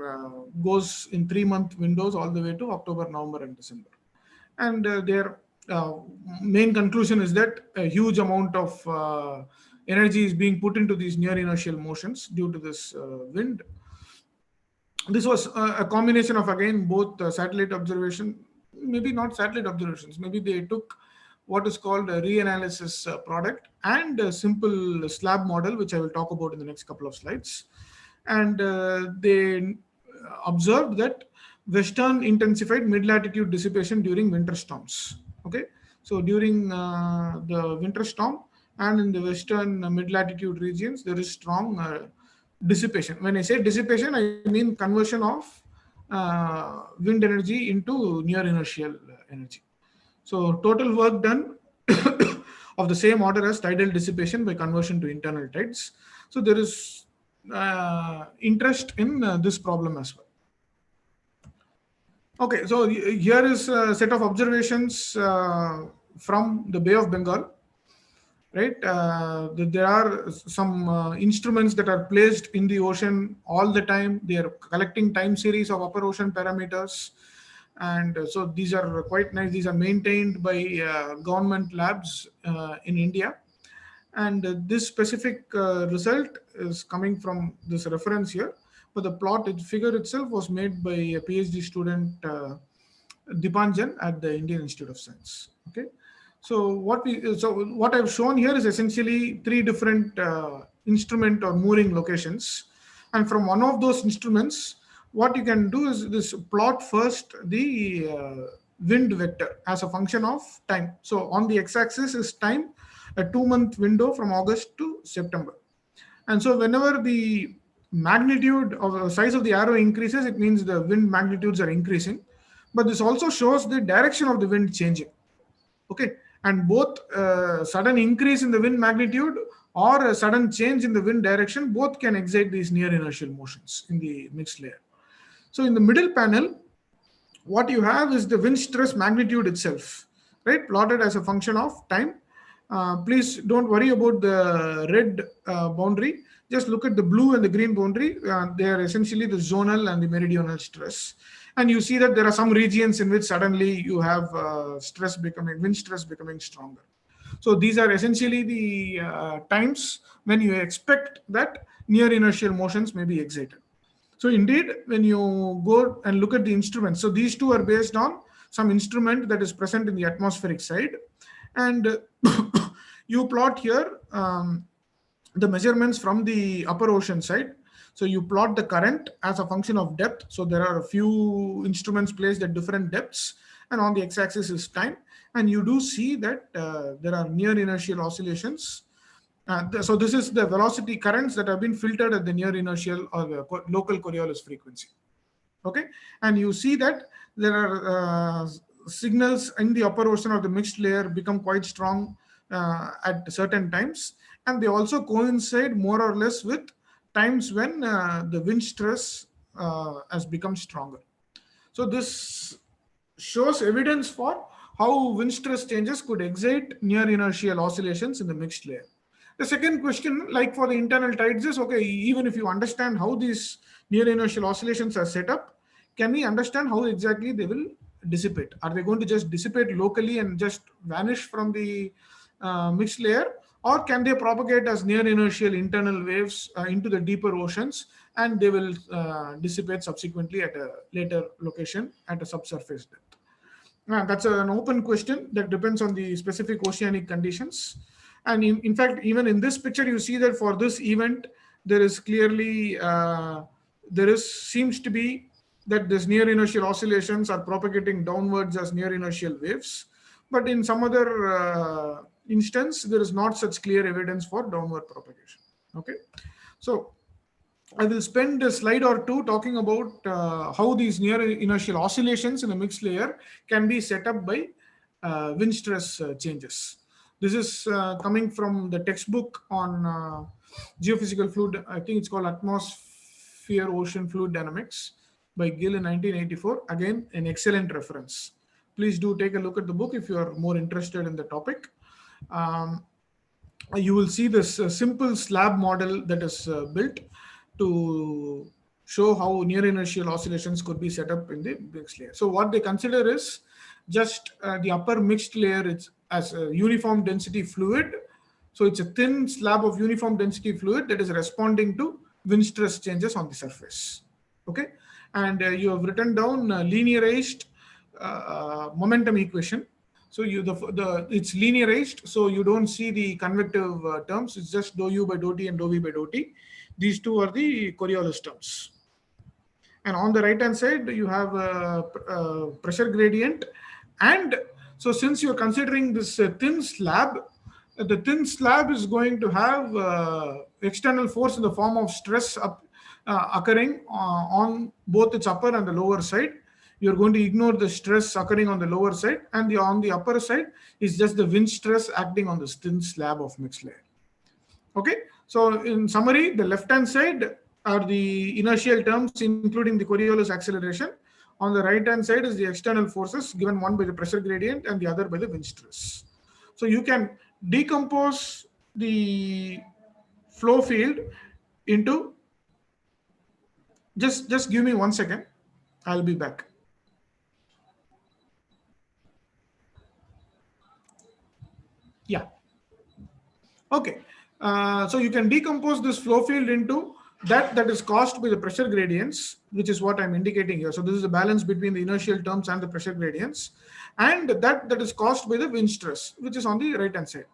goes in 3-month windows all the way to October, November, and December. And their main conclusion is that a huge amount of energy is being put into these near inertial motions due to this wind. This was a combination of, again, both satellite observation, maybe not satellite observations, maybe they took what is called a reanalysis product and a simple slab model, which I will talk about in the next couple of slides. And they observed that western intensified mid-latitude dissipation during winter storms. Okay, so during the winter storm and in the western mid-latitude regions, there is strong dissipation. When I say dissipation, I mean conversion of wind energy into near inertial energy. So total work done of the same order as tidal dissipation by conversion to internal tides. So there is interest in this problem as well. Okay, so here is a set of observations from the Bay of Bengal. Right, there are some instruments that are placed in the ocean all the time. They are collecting time series of upper ocean parameters. And so these are quite nice. These are maintained by government labs in India. And this specific result is coming from this reference here. But the plot figure itself was made by a PhD student, Dipanjan, at the Indian Institute of Science. Okay. So what I've shown here is essentially 3 different instrument or mooring locations. And from one of those instruments, what you can do is this plot first the wind vector as a function of time. So on the x-axis is time, a 2-month window from August to September. And so whenever the magnitude of the size of the arrow increases, it means the wind magnitudes are increasing. But this also shows the direction of the wind changing. Okay. And both sudden increase in the wind magnitude or a sudden change in the wind direction, both can excite these near inertial motions in the mixed layer. So in the middle panel, what you have is the wind stress magnitude itself, right, plotted as a function of time. Please don't worry about the red boundary. Just look at the blue and the green boundary. They are essentially the zonal and the meridional stress. And you see that there are some regions in which suddenly you have wind stress becoming stronger. So these are essentially the times when you expect that near inertial motions may be excited. So indeed, when you go and look at the instruments, so these two are based on some instrument that is present in the atmospheric side. And you plot here the measurements from the upper ocean side. So you plot the current as a function of depth. So there are a few instruments placed at different depths, and on the x-axis is time. And you do see that there are near inertial oscillations. So this is the velocity currents that have been filtered at the near inertial or the local Coriolis frequency. Okay, and you see that there are signals in the upper ocean or the mixed layer become quite strong at certain times, and they also coincide more or less with times when the wind stress has become stronger. So this shows evidence for how wind stress changes could excite near inertial oscillations in the mixed layer. The second question, like for the internal tides, is okay, even if you understand how these near inertial oscillations are set up, can we understand how exactly they will dissipate? Are they going to just dissipate locally and just vanish from the mixed layer, or can they propagate as near inertial internal waves into the deeper oceans, and they will dissipate subsequently at a later location at a subsurface depth? That's an open question that depends on the specific oceanic conditions. And in fact, even in this picture, you see that for this event, there is clearly, seems to be that this near inertial oscillations are propagating downwards as near inertial waves. But in some other instance, there is not such clear evidence for downward propagation. Okay, so I will spend a slide or two talking about how these near inertial oscillations in a mixed layer can be set up by wind stress changes. This is coming from the textbook on geophysical fluid. I think it's called Atmosphere Ocean Fluid Dynamics by Gill in 1984. Again, an excellent reference. Please do take a look at the book if you are more interested in the topic. You will see this simple slab model that is built to show how near inertial oscillations could be set up in the mixed layer. So what they consider is just the upper mixed layer as a uniform density fluid. So it's a thin slab of uniform density fluid that is responding to wind stress changes on the surface. Okay, and you have written down linearized momentum equation. So it's linearized, so you don't see the convective terms. It's just dou u by dou t and dou v by dou t. These two are the Coriolis terms. And on the right hand side, you have a pressure gradient. And so since you're considering this thin slab, the thin slab is going to have external force in the form of stress occurring on both its upper and the lower side. You're going to ignore the stress occurring on the lower side, and on the upper side is just the wind stress acting on the thin slab of mixed layer. Okay, so in summary, the left-hand side are the inertial terms, including the Coriolis acceleration. On the right-hand side is the external forces, given one by the pressure gradient and the other by the wind stress. So you can decompose the flow field into, just give me 1 second, I'll be back. Yeah. Okay. So you can decompose this flow field into that is caused by the pressure gradients, which is what I'm indicating here. So this is a balance between the inertial terms and the pressure gradients, and that is caused by the wind stress, which is on the right hand side.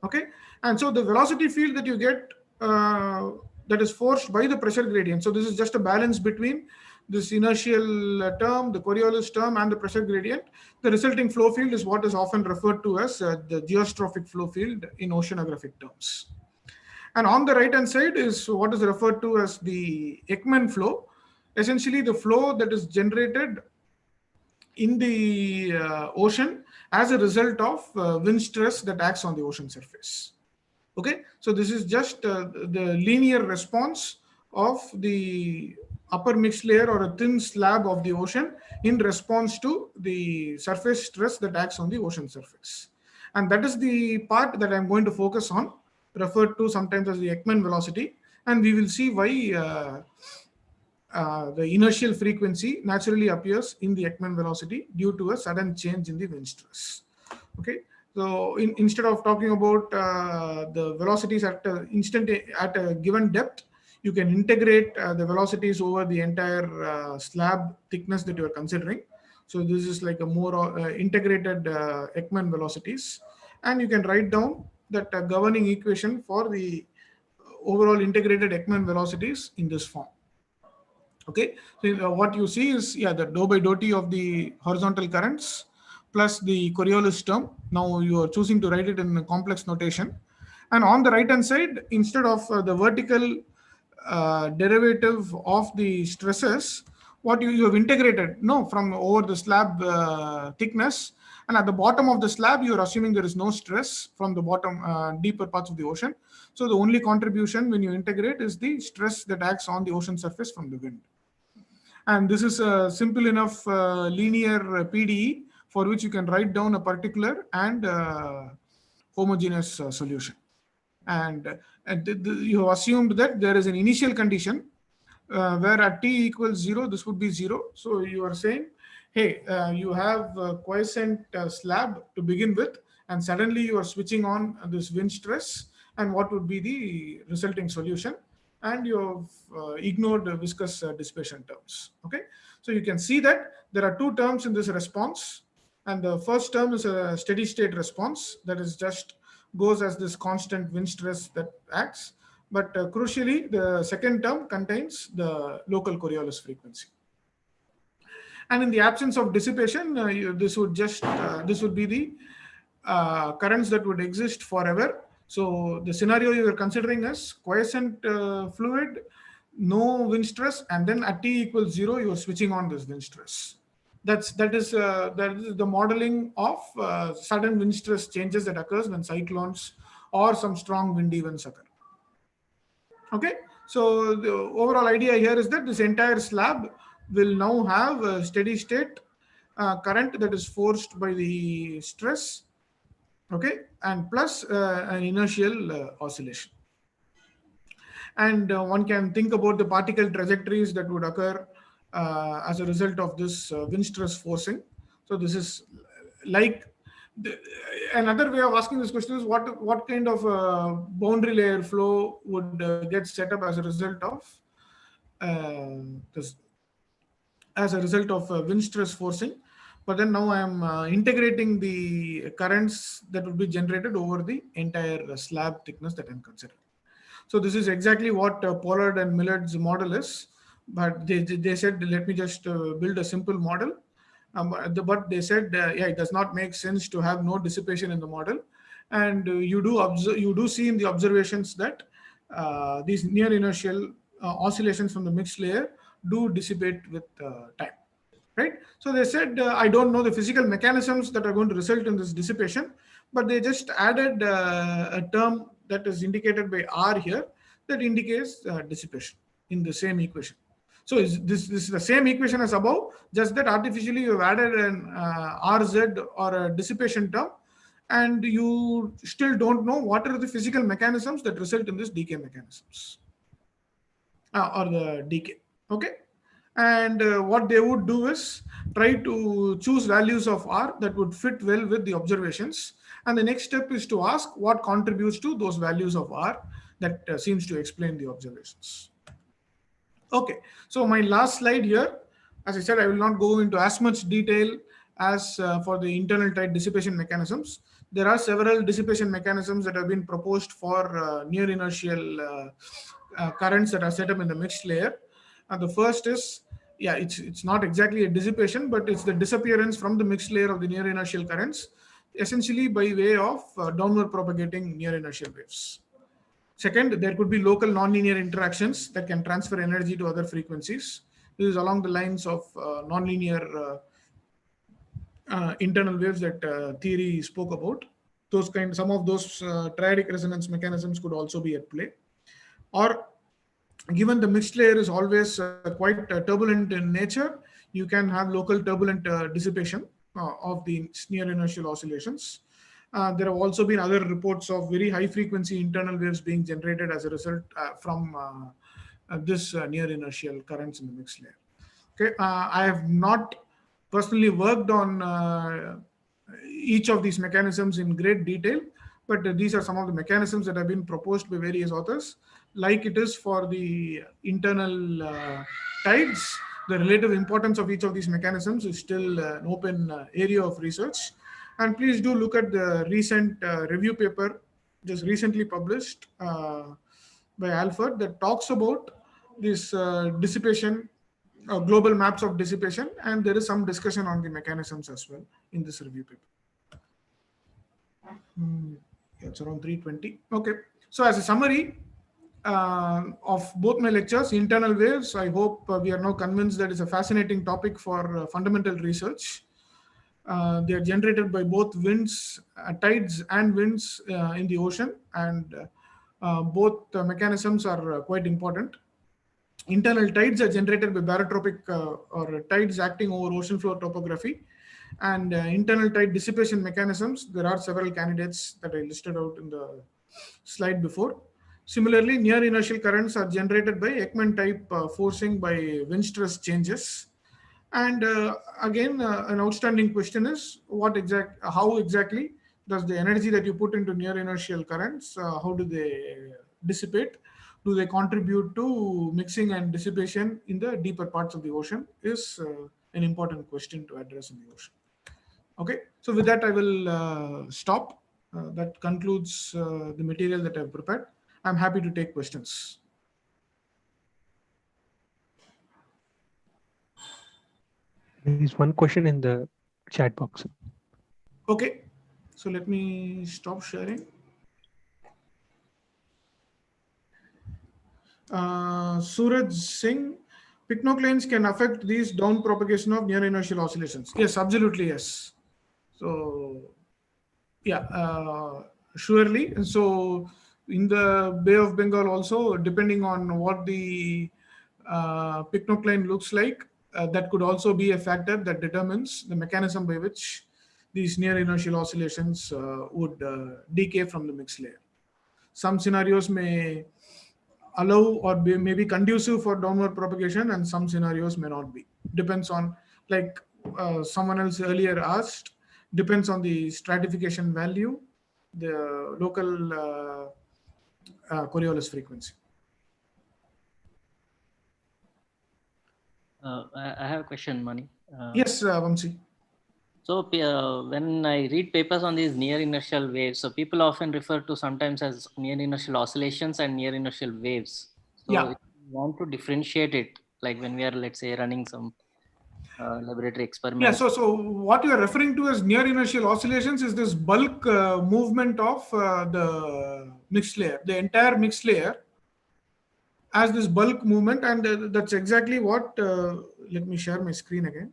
Okay, and so the velocity field that you get that is forced by the pressure gradient. So this is just a balance between this inertial term, the Coriolis term, and the pressure gradient. The resulting flow field is what is often referred to as the geostrophic flow field in oceanographic terms. And on the right-hand side is what is referred to as the Ekman flow, essentially the flow that is generated in the ocean as a result of wind stress that acts on the ocean surface. Okay, so this is just the linear response of the upper mixed layer or a thin slab of the ocean in response to the surface stress that acts on the ocean surface. And that is the part that I'm going to focus on, referred to sometimes as the Ekman velocity. And we will see why the inertial frequency naturally appears in the Ekman velocity due to a sudden change in the wind stress. Okay, so instead of talking about the velocities at a given depth, you can integrate the velocities over the entire slab thickness that you are considering. So this is like a more integrated Ekman velocities, and you can write down that governing equation for the overall integrated Ekman velocities in this form. Okay, so what you see is the dou by dou t of the horizontal currents plus the Coriolis term. Now you are choosing to write it in complex notation, and on the right hand side, instead of the vertical derivative of the stresses, what you have integrated from over the slab thickness, and at the bottom of the slab you are assuming there is no stress from the bottom deeper parts of the ocean. So the only contribution when you integrate is the stress that acts on the ocean surface from the wind. And this is a simple enough linear PDE for which you can write down a particular and homogeneous solution. And you have assumed that there is an initial condition where at t equals 0, this would be 0. So you are saying, hey, you have a quiescent slab to begin with, and suddenly you are switching on this wind stress, and what would be the resulting solution? And you have ignored the viscous dissipation terms. Okay, so you can see that there are two terms in this response, and the first term is a steady state response that is just goes as this constant wind stress that acts. But crucially, the second term contains the local Coriolis frequency. And in the absence of dissipation, this would be the currents that would exist forever. So the scenario you are considering is quiescent fluid, no wind stress, and then at t equals 0, you are switching on this wind stress. That is the modeling of sudden wind stress changes that occurs when cyclones or some strong wind events occur. Okay, so the overall idea here is that this entire slab will now have a steady state current that is forced by the stress, okay, and plus an inertial oscillation. And one can think about the particle trajectories that would occur as a result of this wind stress forcing. So this is like another way of asking this question is what kind of boundary layer flow would get set up as a result of wind stress forcing. But then now I am integrating the currents that will be generated over the entire slab thickness that I'm considering. So this is exactly what Pollard and Millard's model is. But they said, let me just build a simple model. But they said, it does not make sense to have no dissipation in the model. And you do see in the observations that these near inertial oscillations from the mixed layer do dissipate with time. Right? So they said, I don't know the physical mechanisms that are going to result in this dissipation, but they just added a term that is indicated by R here that indicates dissipation in the same equation. So this is the same equation as above, just that artificially you have added an RZ or a dissipation term, and you still don't know what are the physical mechanisms that result in this decay mechanisms or the decay. Okay. And what they would do is try to choose values of R that would fit well with the observations. And the next step is to ask what contributes to those values of R that seems to explain the observations. Okay, so my last slide here, as I said, I will not go into as much detail as for the internal tide dissipation mechanisms. There are several dissipation mechanisms that have been proposed for near inertial currents that are set up in the mixed layer. And the first is, it's not exactly a dissipation, but it's the disappearance from the mixed layer of the near inertial currents, essentially by way of downward propagating near inertial waves. Second, there could be local nonlinear interactions that can transfer energy to other frequencies. This is along the lines of nonlinear internal waves that theory spoke about. some of those triadic resonance mechanisms could also be at play. Or given the mixed layer is always quite turbulent in nature, you can have local turbulent dissipation of the near inertial oscillations. There have also been other reports of very high frequency internal waves being generated as a result from this near inertial currents in the mixed layer. Okay, I have not personally worked on each of these mechanisms in great detail, but these are some of the mechanisms that have been proposed by various authors. Like it is for the internal tides, the relative importance of each of these mechanisms is still an open area of research. And please do look at the recent review paper just recently published by Alford that talks about this dissipation, global maps of dissipation, and there is some discussion on the mechanisms as well in this review paper. It's around 3:20. Okay, so as a summary of both my lectures, internal waves, I hope we are now convinced that it's a fascinating topic for fundamental research. They are generated by both winds, tides and winds in the ocean, and both mechanisms are quite important. Internal tides are generated by barotropic or tides acting over ocean floor topography. And internal tide dissipation mechanisms, there are several candidates that I listed out in the slide before. Similarly, near inertial currents are generated by Ekman type forcing by wind stress changes. And again, an outstanding question is how exactly does the energy that you put into near inertial currents, how do they dissipate? Do they contribute to mixing and dissipation in the deeper parts of the ocean is an important question to address in the ocean. Okay, so with that I will stop. That concludes the material that I've prepared. I'm happy to take questions. There is one question in the chat box. Okay, so let me stop sharing. Suraj Singh, pycnoclanes can affect these down propagation of near inertial oscillations. Yes, absolutely, yes. So, yeah, surely. And so, in the Bay of Bengal also, depending on what the pycnocline looks like, that could also be a factor that determines the mechanism by which these near inertial oscillations would decay from the mixed layer. Some scenarios may allow or may be conducive for downward propagation, and some scenarios may not be. Depends on, like someone else earlier asked, depends on the stratification value, the local Coriolis frequency. I have a question, Mani. Yes, Vamsi. So when I read papers on these near inertial waves, so people often refer to sometimes as near inertial oscillations and near inertial waves. So Yeah. if you want to differentiate it, like when we are, let's say, running some laboratory experiments. Yeah, so what you are referring to as near inertial oscillations is this bulk movement of the mixed layer, the entire mixed layer as this bulk movement, and that's exactly what, let me share my screen again.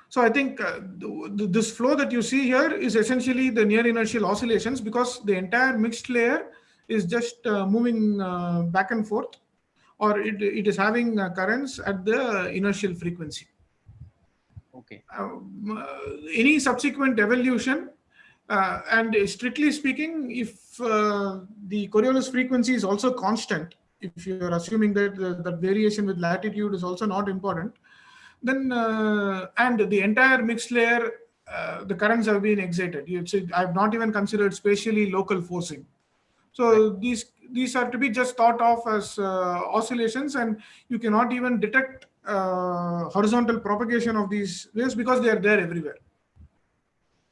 So I think this flow that you see here is essentially the near inertial oscillations, because the entire mixed layer is just moving back and forth, or it is having currents at the inertial frequency. Okay. Any subsequent evolution, and strictly speaking, if the Coriolis frequency is also constant, if you are assuming that that variation with latitude is also not important, then and the entire mixed layer, the currents have been excited. I've not even considered spatially local forcing. So right. These are to be just thought of as oscillations, and you cannot even detect horizontal propagation of these waves because they are there everywhere.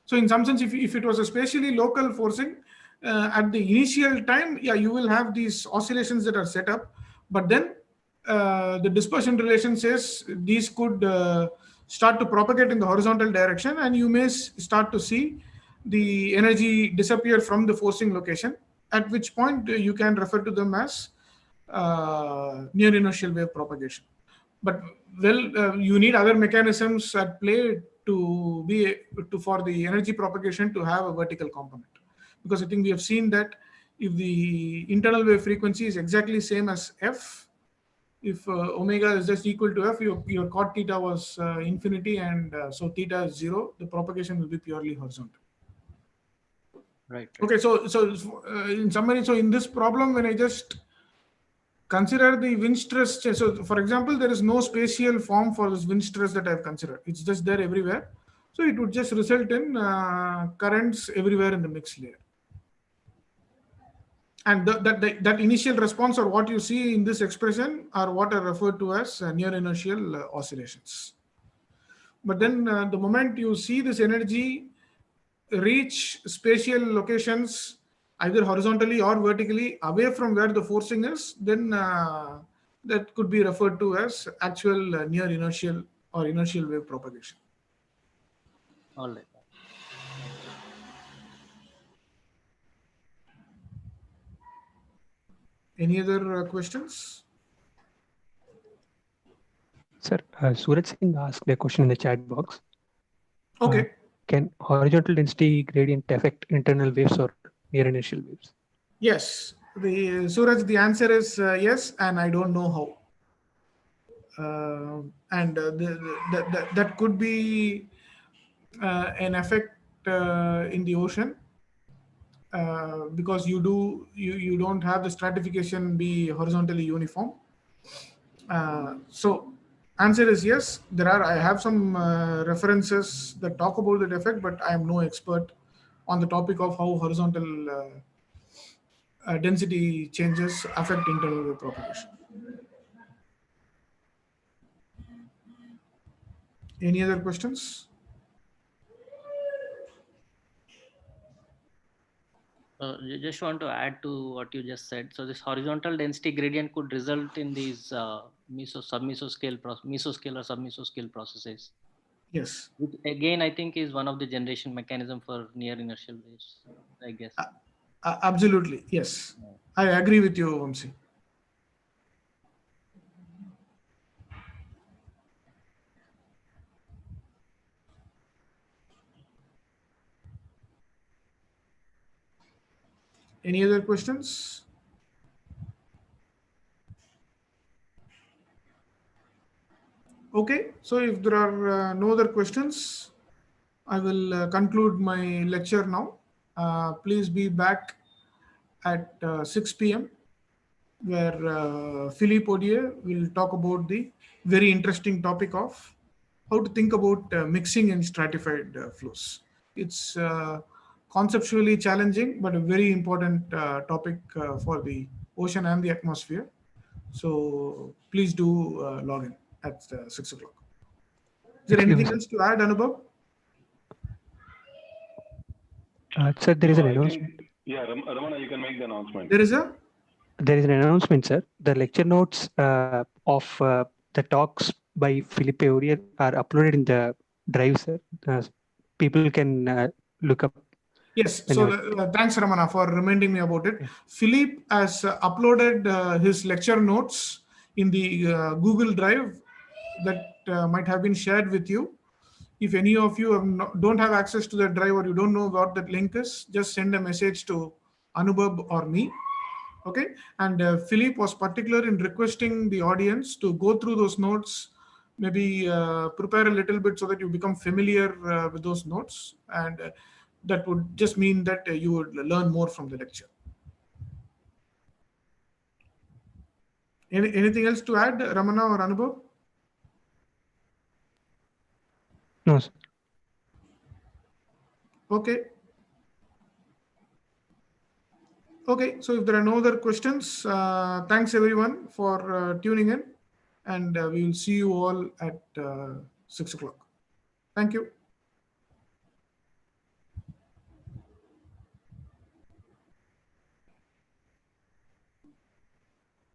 So in some sense, if it was a spatially local forcing, at the initial time, yeah, you will have these oscillations that are set up, but then the dispersion relation says these could start to propagate in the horizontal direction, and you may start to see the energy disappear from the forcing location, at which point you can refer to them as near inertial wave propagation. But you need other mechanisms at play for the energy propagation to have a vertical component, because I think we have seen that if the internal wave frequency is exactly same as f, if omega is just equal to f, your cot theta was infinity, and so theta is 0, the propagation will be purely horizontal. Right. Okay, so in summary, so in this problem, when I just consider the wind stress, so for example, there is no spatial form for this wind stress that I've considered. It's just there everywhere. So it would just result in currents everywhere in the mixed layer. And that initial response, or what you see in this expression, are what are referred to as near inertial oscillations. But then the moment you see this energy reach spatial locations, either horizontally or vertically, away from where the forcing is, then that could be referred to as actual near inertial or inertial wave propagation. All right. Any other questions? Sir, Suraj Singh asked a question in the chat box. Okay. Can horizontal density gradient affect internal waves or near inertial waves? Yes. Suraj, the answer is yes, and I don't know how. And that could be an effect in the ocean, because you don't have the stratification be horizontally uniform. So answer is yes. I have some references that talk about that effect, but I am no expert on the topic of how horizontal density changes affect internal wave propagation. Any other questions? Just want to add to what you just said. So this horizontal density gradient could result in these mesoscale or submesoscale processes. Yes. Which again, I think is one of the generation mechanism for near inertial waves, I guess. Absolutely, yes. I agree with you, Vamsi. Any other questions? Okay, so if there are no other questions, I will conclude my lecture now. Please be back at 6 p.m. where Philippe Odier will talk about the very interesting topic of how to think about mixing in stratified flows. It's conceptually challenging, but a very important topic for the ocean and the atmosphere. So please do log in at 6 o'clock. Is there anything else to add, Anubhav? Sir, there is an announcement. Yeah, Ramana, you can make the announcement. There is an announcement, sir. The lecture notes of the talks by Philippe Aurier are uploaded in the drive, sir. People can look up. Yes, so thanks, Ramana, for reminding me about it. Yeah. Philippe has uploaded his lecture notes in the Google Drive that might have been shared with you. If any of you don't have access to that drive, or you don't know what that link is, just send a message to Anubhav or me. Okay, and Philippe was particular in requesting the audience to go through those notes, maybe prepare a little bit so that you become familiar with those notes, and that would just mean that you would learn more from the lecture. Anything else to add, Ramana or Anubhav? No, sir. Okay. Okay, so if there are no other questions, thanks everyone for tuning in, and we will see you all at 6 o'clock. Thank you.